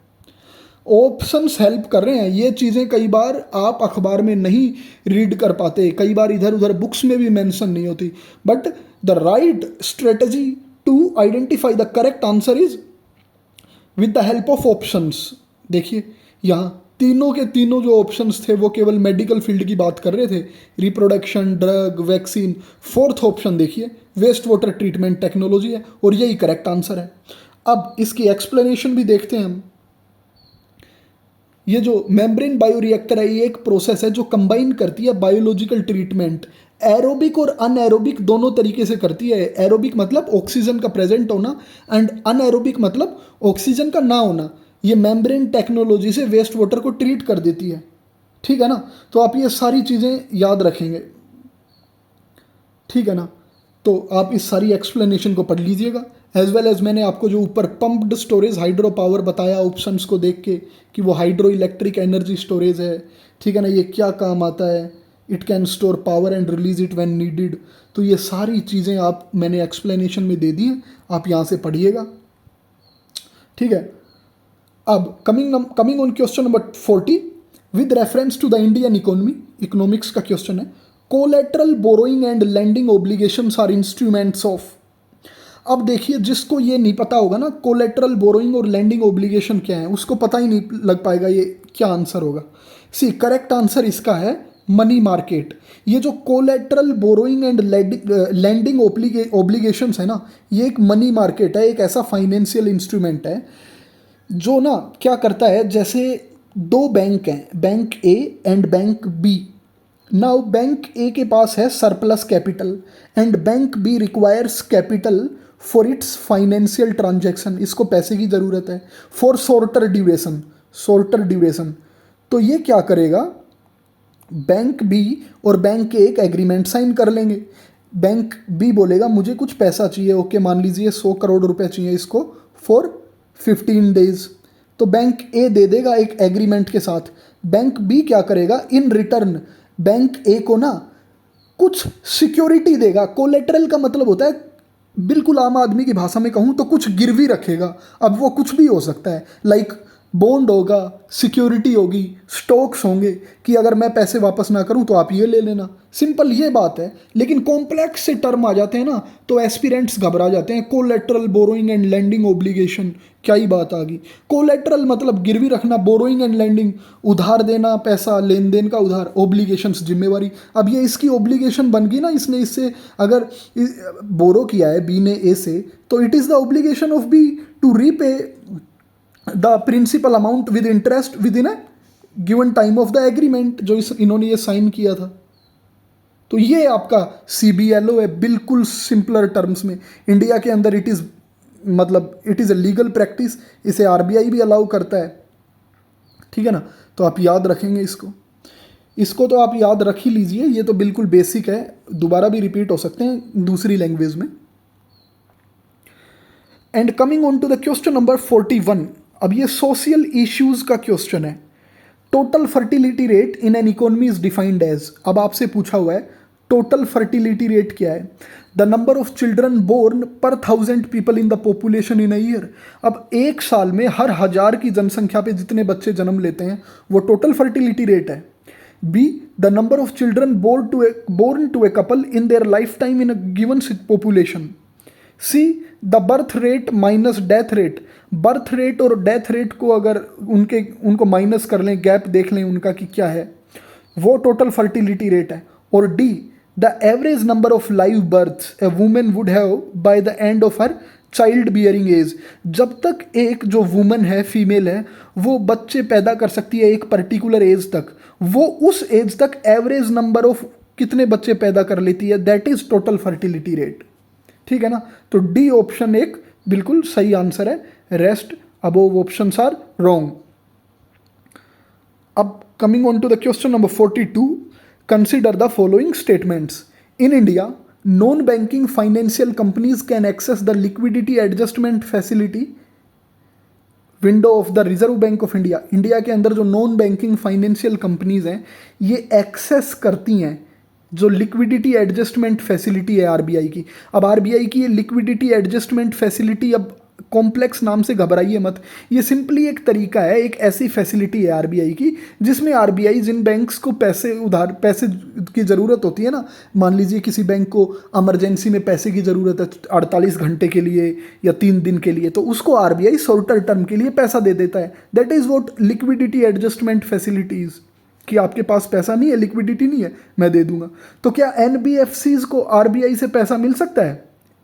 ऑप्शंस हेल्प कर रहे हैं। ये चीज़ें कई बार आप अखबार में नहीं रीड कर पाते, कई बार इधर उधर बुक्स में भी मेंशन नहीं होती, but the right strategy to identify the correct answer is with the help of options. देखिए यहाँ तीनों के तीनों जो ऑप्शंस थे वो केवल मेडिकल फील्ड की बात कर रहे थे, reproduction, drug, vaccine. Fourth option देखिए वेस्ट वाटर ट्रीटमेंट टेक्नोलॉजी है और यही करेक्ट आंसर है। अब इसकी एक्सप्लेनेशन भी देखते हैं हम। ये जो मेम्ब्रेन बायोरिएक्टर है, ये एक प्रोसेस है जो कंबाइन करती है बायोलॉजिकल ट्रीटमेंट, एरोबिक और अनएरोबिक दोनों तरीके से करती है। एरोबिक मतलब ऑक्सीजन का प्रेजेंट होना एंड अनएरोबिक मतलब ऑक्सीजन का ना होना। ये मेम्ब्रेन टेक्नोलॉजी से वेस्ट वाटर को ट्रीट कर देती है, ठीक है ना। तो आप ये सारी चीज़ें याद रखेंगे, ठीक है ना। तो आप इस सारी एक्सप्लेनेशन को पढ़ लीजिएगा, एज वेल एज मैंने आपको जो ऊपर पंप्ड स्टोरेज हाइड्रो पावर बताया ऑप्शंस को देख के कि वो हाइड्रो इलेक्ट्रिक एनर्जी स्टोरेज है, ठीक है ना। ये क्या काम आता है, it can store power and release it when needed. तो ये सारी चीज़ें आप मैंने एक्सप्लेनेशन में दे दी हैं, आप यहाँ से पढ़िएगा, ठीक है। अब coming on question number 40, with reference to the Indian economy, economics का क्वेश्चन है। Collateral borrowing and lending obligations are instruments of. अब देखिए जिसको ये नहीं पता होगा ना कोलेट्रल बोरोइंग और लैंडिंग ओब्लिगेशन क्या है, उसको पता ही नहीं लग पाएगा ये क्या आंसर होगा। सी करेक्ट आंसर इसका है मनी मार्केट। ये जो कोलेट्रल बोरोइंग एंड लैंडिंग ओब्लिगेशंस है ना, ये एक मनी मार्केट है, एक ऐसा फाइनेंशियल इंस्ट्रूमेंट है जो ना क्या करता है, जैसे दो बैंक हैं, bank A and bank B. Now bank A के पास है surplus capital and bank B requires capital for its financial transaction. इसको पैसे की ज़रूरत है फॉर शॉर्टर ड्यूरेशन। तो ये क्या करेगा, बैंक बी और बैंक ए एक एग्रीमेंट साइन कर लेंगे। बैंक बी बोलेगा मुझे कुछ पैसा चाहिए, ओके मान लीजिए 100 करोड़ रुपए चाहिए इसको फॉर 15 डेज। तो बैंक ए दे देगा एक एग्रीमेंट के साथ। बैंक बी क्या करेगा, इन रिटर्न बैंक ए को ना कुछ सिक्योरिटी देगा। कोलेटरल का मतलब होता है, बिल्कुल आम आदमी की भाषा में कहूँ तो कुछ गिरवी रखेगा। अब वो कुछ भी हो सकता है, लाइक बॉन्ड होगा, सिक्योरिटी होगी, स्टॉक्स होंगे कि अगर मैं पैसे वापस ना करूं तो आप ये ले लेना। सिंपल ये बात है, लेकिन कॉम्प्लेक्स से टर्म आ जाते हैं ना तो एस्पिरेंट्स घबरा जाते हैं। Collateral borrowing and lending obligation, क्या ही बात आ गई। कोलेटरल मतलब गिरवी रखना, बोरोइंग एंड लैंडिंग उधार देना, पैसा लेन देन का उधार, ओब्लिगेशंस जिम्मेवारी। अब ये इसकी ओब्लिगेशन बन गई ना, इसने इससे अगर बोरो किया है बी ने ए से, तो it is the obligation of B to repay the principal amount with interest within a given time of the agreement, जो इन्होंने ये साइन किया था। तो ये आपका CBLO है, बिल्कुल सिंपलर टर्म्स में। इंडिया के अंदर इट इज़ मतलब it is a legal practice, इसे RBI भी अलाउ करता है, ठीक है ना। तो आप याद रखेंगे इसको तो आप याद रख ही लीजिए, ये तो बिल्कुल बेसिक है, दोबारा भी रिपीट हो सकते हैं दूसरी लैंग्वेज में। And coming on to the question number 41, अब ये सोशल इश्यूज का क्वेश्चन है। Total fertility rate in an economy is defined as. अब आपसे पूछा हुआ है टोटल फर्टिलिटी रेट क्या है, the number of children born per 1000 people in the population in a year. अब एक साल में हर 1000 की जनसंख्या पे जितने बच्चे जन्म लेते हैं वो टोटल फर्टिलिटी रेट है। B the number of children born to a couple in their lifetime in a given population. C the birth rate minus death rate. Birth rate और डेथ रेट को अगर उनको minus कर लें, gap देख लें उनका कि क्या है, वो टोटल फर्टिलिटी रेट है। और D the average number of live births a women would have by the end of her child bearing age. जब तक एक जो वुमन है, फीमेल है, वो बच्चे पैदा कर सकती है एक पर्टिकुलर एज तक, वो उस एज तक एवरेज नंबर ऑफ कितने बच्चे पैदा कर लेती है, that is total fertility rate. ठीक है ना। तो डी ऑप्शन एक बिल्कुल सही आंसर है, rest above options are wrong. अब coming on to the question number 42, consider the following statements. In India, non-banking financial companies can access the liquidity adjustment facility window of the reserve bank of India. India के अंदर जो non banking financial companies हैं ये access करती हैं जो liquidity adjustment facility है RBI की। अब आरबीआई की ये लिक्विडिटी एडजस्टमेंट फैसिलिटी, अब कॉम्प्लेक्स नाम से घबराइए मत, ये सिंपली एक तरीका है, एक ऐसी फैसिलिटी है आरबीआई की जिसमें आरबीआई जिन बैंक्स को पैसे की ज़रूरत होती है ना, मान लीजिए किसी बैंक को इमरजेंसी में पैसे की ज़रूरत है 48 घंटे के लिए या 3 दिन के लिए, तो उसको आरबीआई शॉर्टर टर्म के लिए पैसा दे देता है। That is what liquidity adjustment facilities, कि आपके पास पैसा नहीं है, लिक्विडिटी नहीं है, मैं दे दूंगा। तो क्या एनबीएफसीज को आरबीआई से पैसा मिल सकता है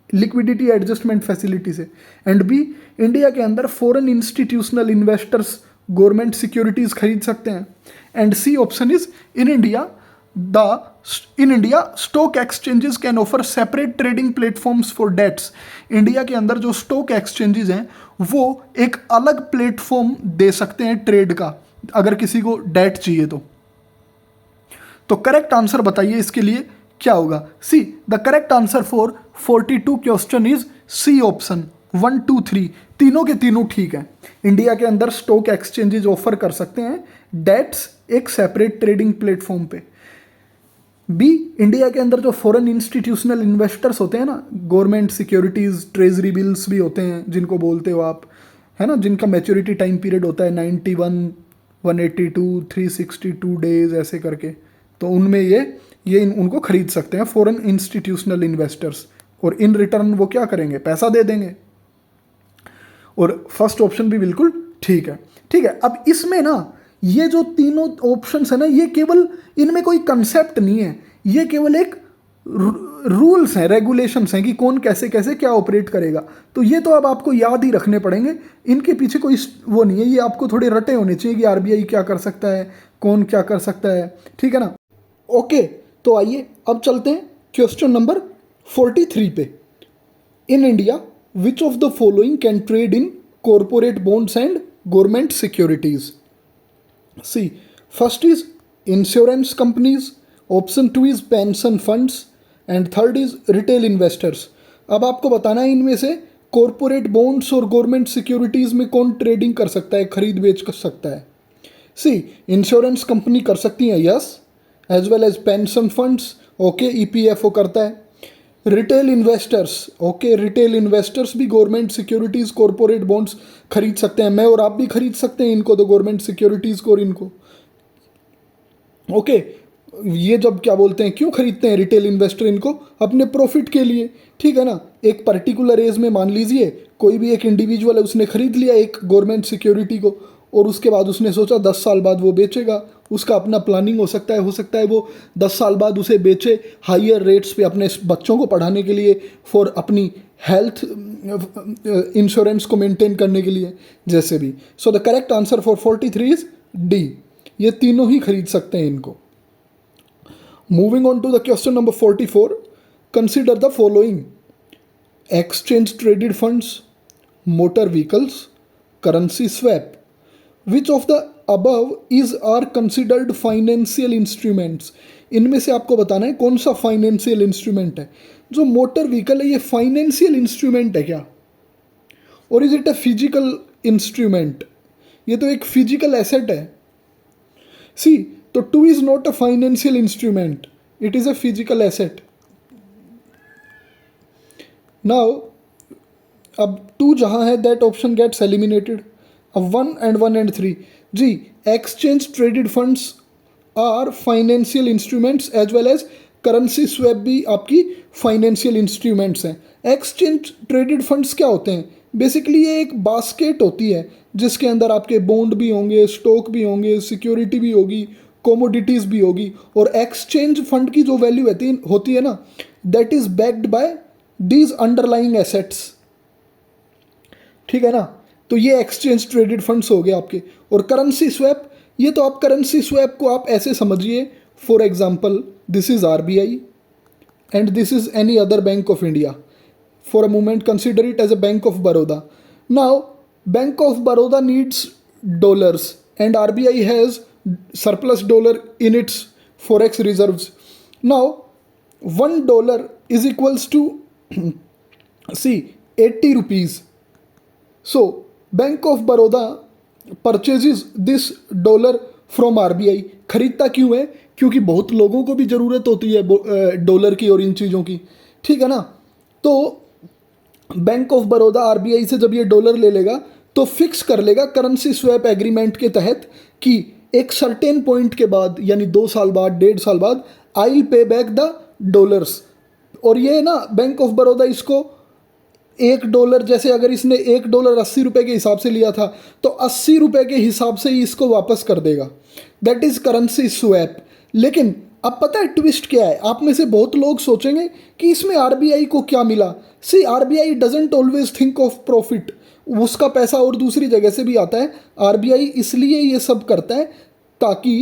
लिक्विडिटी एडजस्टमेंट फैसिलिटी से? एंड बी, इंडिया के अंदर foreign institutional investors government securities खरीद सकते हैं। And C option is in India stock exchanges can offer separate trading platforms for debts. India के अंदर जो स्टॉक एक्सचेंजेस हैं वो एक अलग प्लेटफॉर्म दे सकते हैं ट्रेड का, अगर किसी को डेट चाहिए तो करेक्ट आंसर बताइए इसके लिए क्या होगा? C the correct answer for 42 question is C option 1, 2, 3, तीनों के तीनों ठीक है। इंडिया के अंदर स्टॉक एक्सचेंजेस ऑफर कर सकते हैं डेट्स एक सेपरेट ट्रेडिंग प्लेटफॉर्म पे। बी, इंडिया के अंदर जो फॉरेन इंस्टीट्यूशनल इन्वेस्टर्स होते हैं ना, गवर्नमेंट सिक्योरिटीज, ट्रेजरी बिल्स भी होते हैं जिनको बोलते हो आप, है ना, जिनका मैच्योरिटी टाइम पीरियड होता है 91, 182, 362 डेज ऐसे करके, तो उनमें ये उनको खरीद सकते हैं फॉरेन इंस्टीट्यूशनल इन्वेस्टर्स, और इन रिटर्न वो क्या करेंगे, पैसा दे देंगे। और फर्स्ट ऑप्शन भी बिल्कुल ठीक है। ठीक है, अब इसमें ना ये जो तीनों ऑप्शंस है ना, ये केवल, इनमें कोई कंसेप्ट नहीं है, ये केवल एक रूल्स हैं, रेगुलेशंस हैं कि कौन कैसे कैसे क्या ऑपरेट करेगा। तो ये तो अब आपको याद ही रखने पड़ेंगे, इनके पीछे कोई वो नहीं है, ये आपको थोड़े रटे होने चाहिए कि आरबीआई क्या कर सकता है, कौन क्या कर सकता है। ठीक है ना। ओके, तो आइए अब चलते हैं क्वेश्चन नंबर 43 पे। In India which of the following can trade in corporate bonds and government securities? C, first is insurance companies, option 2 is pension funds and third is retail investors. अब आपको बताना है इनमें से कॉरपोरेट बॉन्ड्स और government securities में कौन trading कर सकता है, खरीद बेच कर सकता है। सी, इंश्योरेंस कंपनी कर सकती है, yes, as well as pension funds, okay, EPFO करता है। Retail investors, okay, retail investors भी गवर्नमेंट सिक्योरिटीज, कॉरपोरेट बॉन्ड्स खरीद सकते हैं, मैं और आप भी खरीद सकते हैं इनको, तो गवर्नमेंट सिक्योरिटीज को और इनको, ओके। ये जब क्या बोलते हैं, क्यों खरीदते हैं रिटेल इन्वेस्टर इनको? अपने प्रॉफिट के लिए। ठीक है ना। एक पर्टिकुलर एज में मान लीजिए कोई भी एक इंडिविजुअल है, उसने खरीद लिया एक गवर्नमेंट सिक्योरिटी को, और उसके बाद उसने सोचा 10 साल बाद वो बेचेगा, उसका अपना प्लानिंग हो सकता है वो 10 साल बाद उसे बेचे हायर रेट्स पे अपने बच्चों को पढ़ाने के लिए, फॉर अपनी हेल्थ इंश्योरेंस को मेंटेन करने के लिए, जैसे भी। So the correct answer for 43 is D, ये तीनों ही खरीद सकते हैं इनको। Moving on to the question number 44, consider the following: exchange traded funds, motor vehicles, currency swap. Which of the above is are considered financial instruments? इनमें से आपको बताना है कौन सा फाइनेंशियल इंस्ट्रूमेंट है। जो मोटर व्हीकल है ये फाइनेंशियल इंस्ट्रूमेंट है क्या, और is it a physical instrument? ये तो एक फिजिकल एसेट है। सी, तो 2 is not a financial instrument, it is a physical asset. Now अब 2 जहां है दैट ऑप्शन गेट्स एलिमिनेटेड। अब 1 and 3 जी, exchange traded funds are financial instruments as well as currency swap भी आपकी फाइनेंशियल इंस्ट्रूमेंट्स हैं। एक्सचेंज ट्रेडेड फंड्स क्या होते हैं? बेसिकली ये एक बास्केट होती है जिसके अंदर आपके बॉन्ड भी होंगे, स्टॉक भी होंगे, सिक्योरिटी भी होगी, कोमोडिटीज़ भी होगी, और एक्सचेंज फंड की जो वैल्यू होती है ना, that is backed by these underlying assets. ठीक है ना? तो ये एक्सचेंज ट्रेडेड फंड्स हो गए आपके। और करेंसी स्वैप, ये तो आप करेंसी स्वैप को आप ऐसे समझिए, for example this is RBI and this is any other bank of India. For a moment consider it as a bank of Baroda. Now bank of Baroda needs dollars and RBI has surplus dollar in its forex reserves. Now $1 is equals to see 80 rupees. So Bank of Baroda purchases this dollar from RBI. खरीदता क्यों है? क्योंकि बहुत लोगों को भी ज़रूरत होती है डॉलर की और इन चीज़ों की। ठीक है ना? तो बैंक ऑफ बड़ौदा आरबीआई से जब ये डॉलर ले लेगा तो फिक्स कर लेगा करेंसी स्वैप एग्रीमेंट के तहत कि एक सर्टेन पॉइंट के बाद, यानी 2 साल बाद, 1.5 साल बाद, I will pay back the dollars. और ये ना बैंक ऑफ बड़ौदा इसको $1, जैसे अगर इसने $1 80 रुपये के हिसाब से लिया था तो 80 रुपये के हिसाब से ही इसको वापस कर देगा। That is currency swap. लेकिन अब पता है ट्विस्ट क्या है? आप में से बहुत लोग सोचेंगे कि इसमें आरबीआई को क्या मिला। See RBI doesn't always think of profit, उसका पैसा और दूसरी जगह से भी आता है। आरबीआई इसलिए ये सब करता है ताकि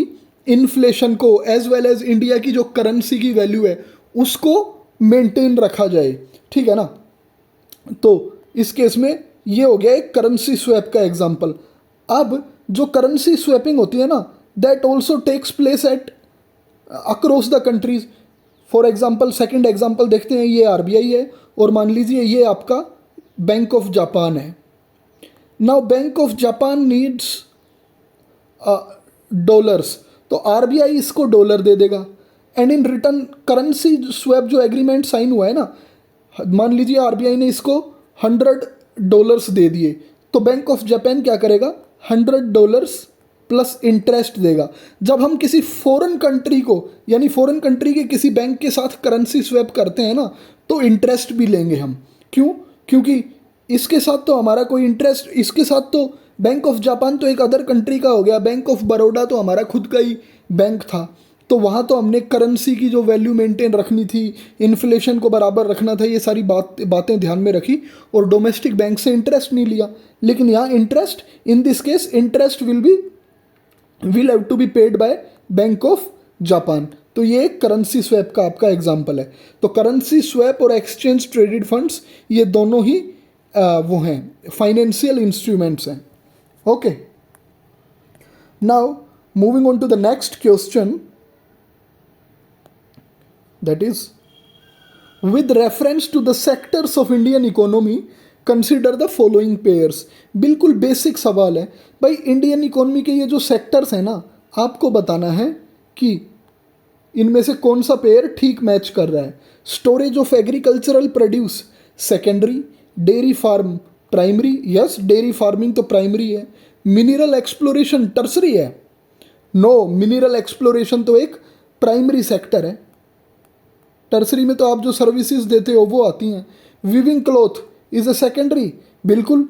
इन्फ्लेशन को एज वेल एज इंडिया की जो करेंसी की वैल्यू है उसको मेंटेन रखा जाए। ठीक है ना? तो इस केस में ये हो गया एक करेंसी स्वैप का एग्जांपल। अब जो करेंसी स्वैपिंग होती है ना, that also takes place at across the countries. For example, second example देखते हैं, ये आरबीआई है और मान लीजिए ये आपका बैंक ऑफ जापान है। Now bank of Japan needs dollars, तो आरबीआई इसको डॉलर दे देगा and in return currency swap जो एग्रीमेंट साइन हुआ है ना, मान लीजिए आरबीआई ने इसको $100 दे दिए, तो बैंक ऑफ जापान क्या करेगा? $100 प्लस इंटरेस्ट देगा। जब हम किसी फॉरेन कंट्री को, यानी फॉरेन कंट्री के किसी बैंक के साथ करेंसी स्वैप करते हैं ना, तो इंटरेस्ट भी लेंगे हम। क्यों? क्योंकि इसके साथ तो हमारा कोई इंटरेस्ट, इसके साथ तो बैंक ऑफ जापान तो एक अदर कंट्री का हो गया, बैंक ऑफ बड़ौदा तो हमारा खुद का ही बैंक था, तो वहाँ तो हमने करेंसी की जो वैल्यू मेंटेन रखनी थी, इन्फ्लेशन को बराबर रखना था, ये सारी बातें ध्यान में रखी और डोमेस्टिक बैंक से इंटरेस्ट नहीं लिया। लेकिन यहाँ interest, in this case interest will have to be paid by bank of Japan. तो ये करेंसी स्वैप का आपका एग्जाम्पल है। तो करेंसी स्वैप और एक्सचेंज ट्रेडेड फंड्स ये दोनों ही वो हैं, फाइनेंशियल इंस्ट्रूमेंट्स हैं। Okay, now moving on to the next question, that is with reference to the sectors of Indian economy consider the following pairs। बिल्कुल बेसिक सवाल है भाई, इंडियन इकोनॉमी के ये जो सेक्टर्स हैं ना, आपको बताना है कि इनमें से कौन सा पेयर ठीक मैच कर रहा है। Storage of agricultural produce secondary, dairy farm primary, yes dairy farming तो प्राइमरी है। मिनरल एक्सप्लोरेशन टर्सरी है, नो मिनरल एक्सप्लोरेशन तो एक प्राइमरी सेक्टर है। टर्सरी में तो आप जो सर्विसेज देते हो वो आती हैं। Weaving cloth is a secondary, बिल्कुल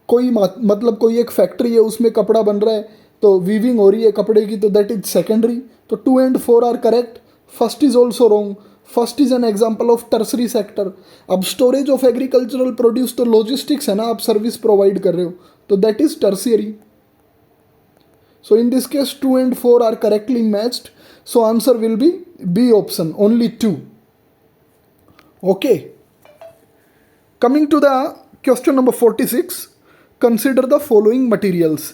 कोई मतलब कोई एक फैक्ट्री है उसमें कपड़ा बन रहा है तो वीविंग हो रही है कपड़े की, तो दैट इज सेकेंडरी। तो 2 and 4 are correct, first is also wrong, first is an example of tertiary sector. अब स्टोरेज ऑफ एग्रीकल्चरल प्रोड्यूस तो लॉजिस्टिक्स है ना, आप सर्विस प्रोवाइड कर रहे हो, तो that is tertiary. So in this case 2 and 4 are correctly matched, so answer will be B option, only 2. Okay, coming to the question number 46, consider the following materials: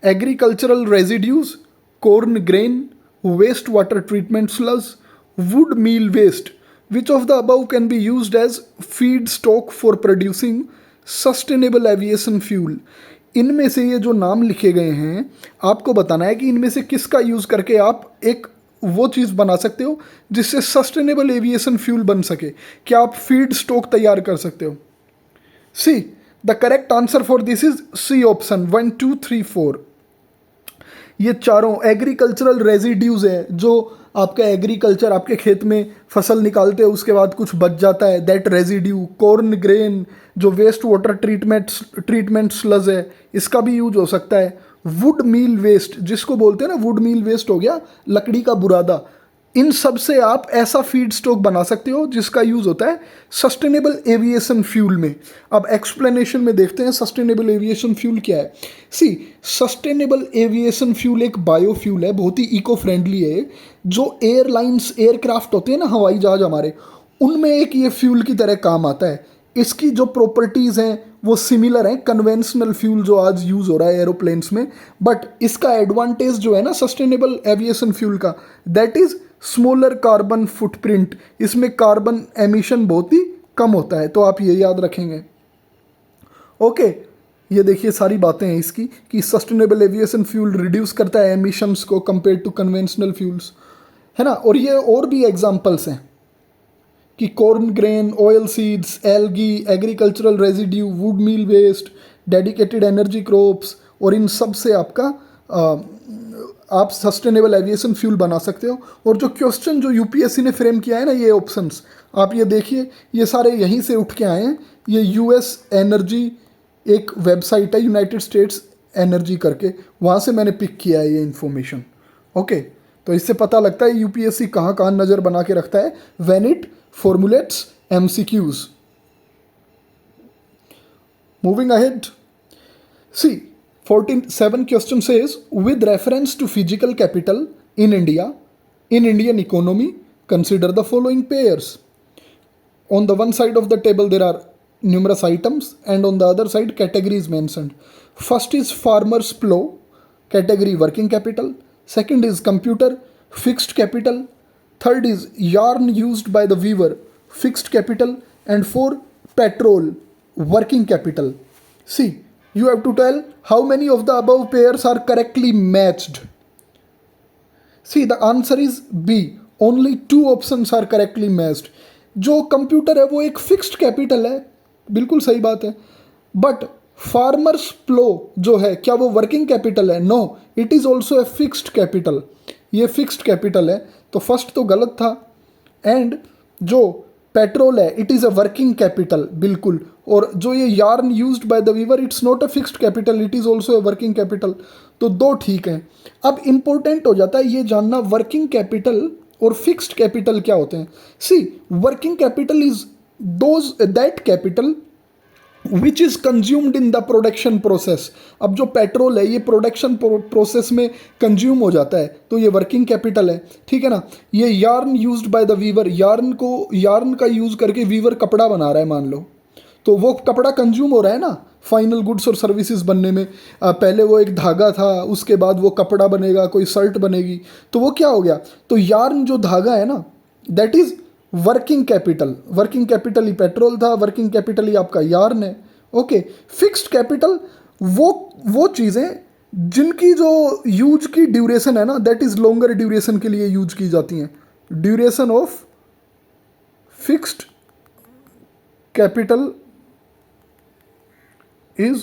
agricultural residues, corn grain, wastewater treatment sludge, wood meal waste. Which of the above can be used as feedstock for producing sustainable aviation fuel? इनमें से ये जो नाम लिखे गए हैं आपको बताना है कि इनमें से किसका यूज़ करके आप एक वो चीज़ बना सकते हो जिससे सस्टेनेबल एविएशन फ्यूल बन सके, क्या आप फीड स्टॉक तैयार कर सकते हो। C the correct answer for this is C option 1 2 3 4। ये चारों एग्रीकल्चरल रेजिड्यूज है, जो आपका एग्रीकल्चर आपके खेत में फसल निकालते हैं उसके बाद कुछ बच जाता है, दैट रेजिड्यू। कॉर्न ग्रेन, जो वेस्ट वाटर ट्रीटमेंट स्लज है, इसका भी यूज हो सकता है। वुड मील वेस्ट, जिसको बोलते हैं ना, वुड मील वेस्ट हो गया लकड़ी का बुरादा, इन सब से आप ऐसा फीड स्टॉक बना सकते हो जिसका यूज होता है सस्टेनेबल एविएशन फ्यूल में। अब एक्सप्लेनेशन में देखते हैं सस्टेनेबल एविएशन फ्यूल क्या है। सी, सस्टेनेबल एविएशन फ्यूल एक बायोफ्यूल है, बहुत ही इको फ्रेंडली है। जो एयरलाइंस एयरक्राफ्ट होते हैं ना, हवाई जहाज हमारे, उनमें एक ये फ्यूल की तरह काम आता है। इसकी जो प्रॉपर्टीज़ हैं वो सिमिलर हैं कन्वेंशनल फ्यूल जो आज यूज़ हो रहा है एरोप्लेन्स में, बट इसका एडवांटेज जो है ना सस्टेनेबल एविएशन फ्यूल का, that is smaller carbon footprint. इसमें कार्बन एमिशन बहुत ही कम होता है, तो आप ये याद रखेंगे। ओके, ये देखिए सारी बातें हैं इसकी कि सस्टेनेबल एविएशन फ्यूल रिड्यूस करता है एमिशंस को कंपेयर टू कन्वेंशनल फ्यूल्स, है ना। और ये और भी एग्जांपल्स हैं कि corn grain, oil seeds, algae, agricultural residue, wood meal waste, dedicated energy crops, और इन सब से आपका आप सस्टेनेबल एविएशन फ्यूल बना सकते हो। और जो क्वेश्चन जो यूपीएससी ने फ्रेम किया है ना, ये ऑप्शंस आप ये देखिए, ये सारे यहीं से उठ के आए हैं। ये यूएस एनर्जी एक वेबसाइट है, यूनाइटेड स्टेट्स एनर्जी करके, वहाँ से मैंने पिक किया है ये इन्फॉर्मेशन। ओके, तो इससे पता लगता है यूपीएससी कहाँ कहाँ नज़र बना के रखता है when it formulates MCQs. Moving ahead, see, 47 question says, with reference to physical capital in India, in Indian economy, consider the following pairs. On the one side of the table there are numerous items, and on the other side categories mentioned. First is farmer's plow, category working capital. Second is computer, fixed capital. Third is yarn used by the weaver, fixed capital. And four, petrol, working capital. See, you have to tell how many of the above pairs are correctly matched. See, the answer is B. Only 2 options are correctly matched. जो computer है वो एक fixed capital है, बिल्कुल सही बात है, but farmers प्लो जो है, क्या वो वर्किंग कैपिटल है? No, it is also a fixed capital. ये फिक्स्ड कैपिटल है, तो फर्स्ट तो गलत था। एंड जो पेट्रोल है, it is a working capital, बिल्कुल। और जो ये yarn used by the weaver, it's not a fixed capital, it is also a working capital. तो 2 ठीक हैं। अब इंपॉर्टेंट हो जाता है ये जानना वर्किंग कैपिटल और फिक्स्ड कैपिटल क्या होते हैं। See, working capital is that capital which is consumed in the production process. अब जो पेट्रोल है ये प्रोडक्शन प्रोसेस में कंज्यूम हो जाता है, तो ये वर्किंग कैपिटल है, ठीक है ना। ये yarn used by the weaver, yarn का यूज़ करके वीवर कपड़ा बना रहा है मान लो, तो वो कपड़ा कंज्यूम हो रहा है ना फाइनल गुड्स और सर्विसेज बनने में। पहले वो एक धागा था, उसके बाद वो कपड़ा बनेगा, कोई शर्ट बनेगी, तो वो क्या हो गया? तो यार्न जो धागा है ना, that is working capital. Working capital he petrol था, वर्किंग कैपिटल ही आपका यार्न है। ओके, फिक्स्ड कैपिटल वो चीज़ें जिनकी जो यूज की ड्यूरेशन है ना, दैट इज़ लॉन्गर ड्यूरेशन के लिए यूज की जाती हैं। Duration of fixed capital is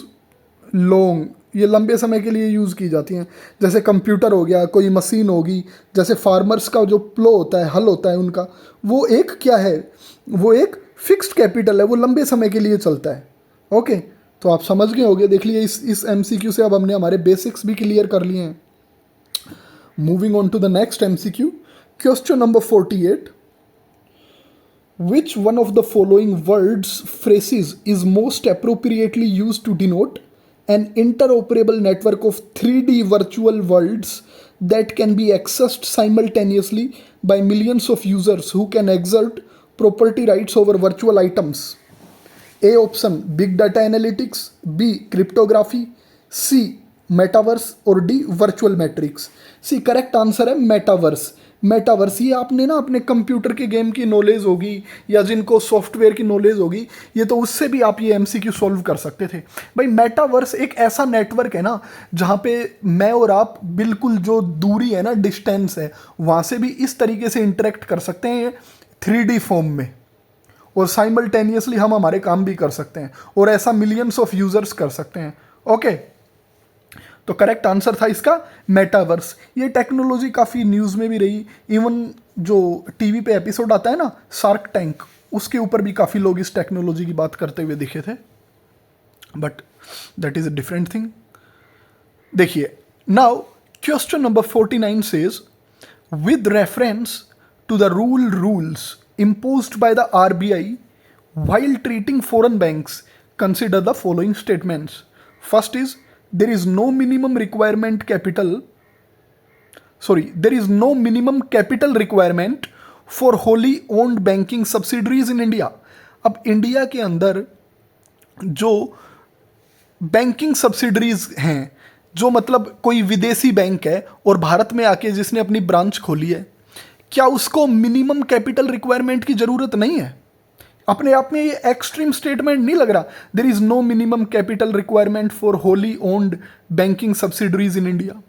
long, ये लंबे समय के लिए यूज़ की जाती हैं। जैसे कंप्यूटर हो गया, कोई मशीन होगी, जैसे फार्मर्स का जो प्लो होता है, हल होता है उनका, वो एक क्या है? वो एक फिक्स्ड कैपिटल है, वो लंबे समय के लिए चलता है। ओके, तो आप समझ गए होंगे। देख लिए इस MCQ से अब हमने हमारे बेसिक्स भी क्लियर कर लिए हैं। Moving on to the next MCQ, question number 48, which one of the following words phrases is most appropriately used to denote an interoperable network of 3D virtual worlds that can be accessed simultaneously by millions of users who can exert property rights over virtual items? A option, big data analytics. B, cryptography. C, metaverse. और D, virtual matrix. C, correct answer है metaverse. Metaverse, ये आपने ना अपने computer के game की knowledge होगी या जिनको सॉफ्टवेयर की नॉलेज होगी, ये तो उससे भी आप ये MCQ सॉल्व कर सकते थे। भाई मेटावर्स एक ऐसा नेटवर्क है ना जहाँ पे मैं और आप बिल्कुल जो दूरी है ना, डिस्टेंस है, वहाँ से भी इस तरीके से इंटरेक्ट कर सकते हैं 3D फॉर्म में, और साइमल्टेनियसली हम हमारे काम भी कर सकते हैं, और ऐसा मिलियंस ऑफ यूजर्स कर सकते हैं। ओके, तो करेक्ट आंसर था इसका मेटावर्स। ये टेक्नोलॉजी काफ़ी न्यूज़ में भी रही, इवन जो टीवी पे एपिसोड आता है ना शार्क टैंक, उसके ऊपर भी काफ़ी लोग इस टेक्नोलॉजी की बात करते हुए दिखे थे, but that is a different thing. देखिए now question number 49 says with reference to the rules imposed by the RBI while treating foreign banks, consider the following statements. First is there is no minimum capital requirement for wholly owned banking subsidiaries in India. अब India के अंदर जो banking subsidiaries हैं, जो मतलब कोई विदेशी bank है और भारत में आके जिसने अपनी ब्रांच खोली है, क्या उसको मिनिमम कैपिटल रिक्वायरमेंट की ज़रूरत नहीं है? अपने आप में ये एक्सट्रीम स्टेटमेंट नहीं लग रहा? There is no minimum capital requirement for wholly owned banking subsidiaries in India.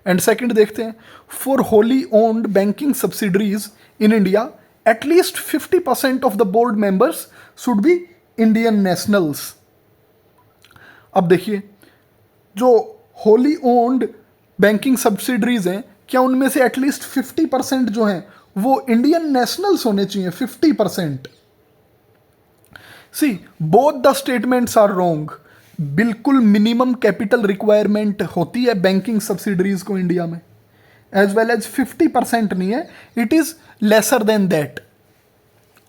And second देखते हैं, for wholly owned banking subsidiaries in India at least 50% of the board members should be Indian nationals. अब देखिए, जो Holi owned banking subsidiaries हैं, क्या उनमें से at least 50% जो हैं वो इंडियन नेशनल्स होने चाहिए? 50%। See both the statements are wrong. बिल्कुल मिनिमम कैपिटल रिक्वायरमेंट होती है बैंकिंग सब्सिडरीज को इंडिया में, एज वेल एज 50% नहीं है, it is lesser than that.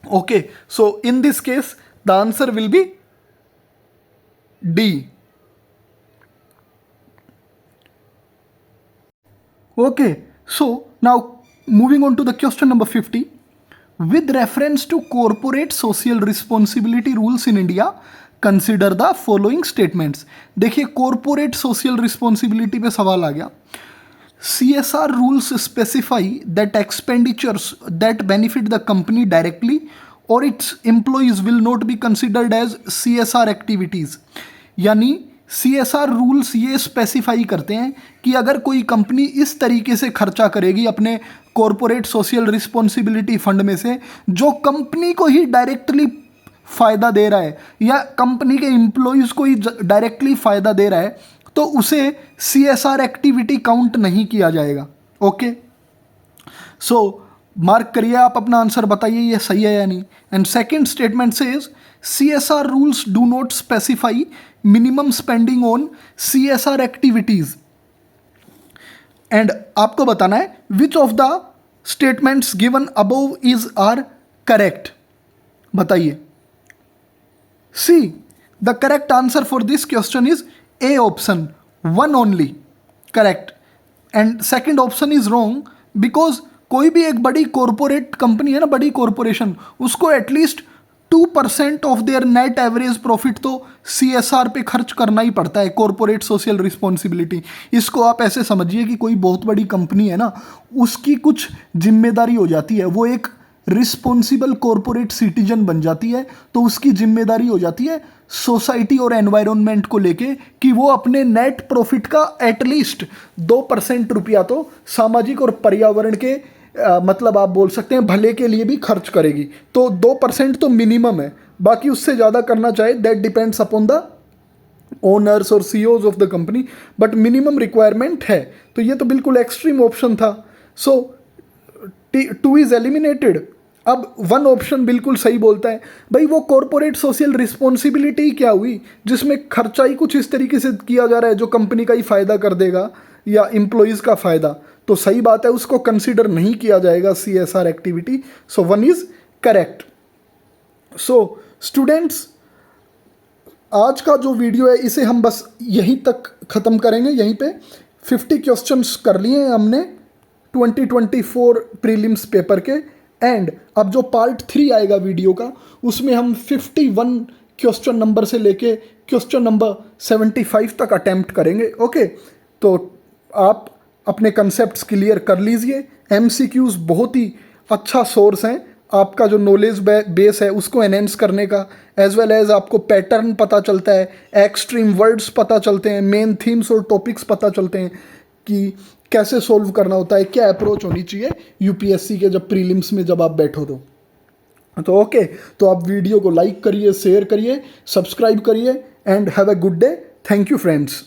Okay, so in this case the answer will be D. Okay, so now moving on to the question number 50. With reference to corporate social responsibility rules in India, consider the following statements. देखिए corporate social responsibility पे सवाल आ गया। CSR rules specify that expenditures that benefit the company directly or its employees will not be considered as CSR activities. यानी CSR rules ये specify करते हैं कि अगर कोई कंपनी इस तरीके से खर्चा करेगी अपने कॉरपोरेट सोशल रिस्पॉन्सिबिलिटी फंड में से जो कंपनी को ही डायरेक्टली फ़ायदा दे रहा है या कंपनी के एम्प्लॉयज़ को ही डायरेक्टली फ़ायदा दे रहा है, तो उसे CSR एक्टिविटी काउंट नहीं किया जाएगा। ओके, सो मार्क करिए, आप अपना आंसर बताइए ये सही है या नहीं। And second statement says CSR rules do not specify minimum spending on CSR activities. And आपको बताना है which of the statements given above is are correct. बताइए। See the correct answer for this question is A option, one only correct. And second option is wrong because कोई भी एक बड़ी corporate company है ना, बड़ी कॉरपोरेशन, उसको at least 2% of their net average profit तो CSR पे खर्च करना ही पड़ता है, कॉरपोरेट सोशल रिस्पॉन्सिबिलिटी। इसको आप ऐसे समझिए कि कोई बहुत बड़ी कंपनी है ना, उसकी कुछ जिम्मेदारी हो जाती है, वो एक रिस्पॉन्सिबल कॉरपोरेट सिटीजन बन जाती है, तो उसकी जिम्मेदारी हो जाती है सोसाइटी और एनवायरनमेंट को लेके कि वो अपने नेट प्रॉफिट का एटलीस्ट 2% रुपया तो सामाजिक और पर्यावरण के मतलब आप बोल सकते हैं भले के लिए भी खर्च करेगी। तो 2% तो मिनिमम है, बाकी उससे ज़्यादा करना चाहे that depends upon the owners और CEOs of the company, but minimum requirement है। तो ये तो बिल्कुल एक्सट्रीम ऑप्शन था, सो 2 इज एलिमिनेटेड। अब 1 ऑप्शन बिल्कुल सही बोलता है। भाई वो कॉरपोरेट सोशल रिस्पॉन्सिबिलिटी क्या हुई जिसमें खर्चा ही कुछ इस तरीके से किया जा रहा है जो कंपनी का ही फ़ायदा कर देगा या एम्प्लॉयज़ का फ़ायदा, तो सही बात है, उसको कंसीडर नहीं किया जाएगा CSR activity. So 1 is correct. So students, आज का जो वीडियो है इसे हम बस यहीं तक ख़त्म करेंगे। यहीं पे 50 क्वेश्चंस कर लिए हैं हमने 2024 प्रीलिम्स पेपर के। एंड अब जो पार्ट 3 आएगा वीडियो का, उसमें हम 51 क्वेश्चन नंबर से लेके क्वेश्चन नंबर 75 तक अटैम्प्ट करेंगे। ओके, तो आप अपने कंसेप्ट्स क्लियर कर लीजिए। MCQs बहुत ही अच्छा सोर्स हैं आपका जो नॉलेज बेस है उसको एनहेंस करने का, एज वेल एज आपको पैटर्न पता चलता है, एक्सट्रीम वर्ड्स पता चलते हैं, मेन थीम्स और टॉपिक्स पता चलते हैं कि कैसे सोल्व करना होता है, क्या अप्रोच होनी चाहिए UPSC के जब प्रीलिम्स में जब आप बैठो तो ओके, तो आप वीडियो को लाइक करिए, शेयर करिए, सब्सक्राइब करिए and have a good day. Thank you friends.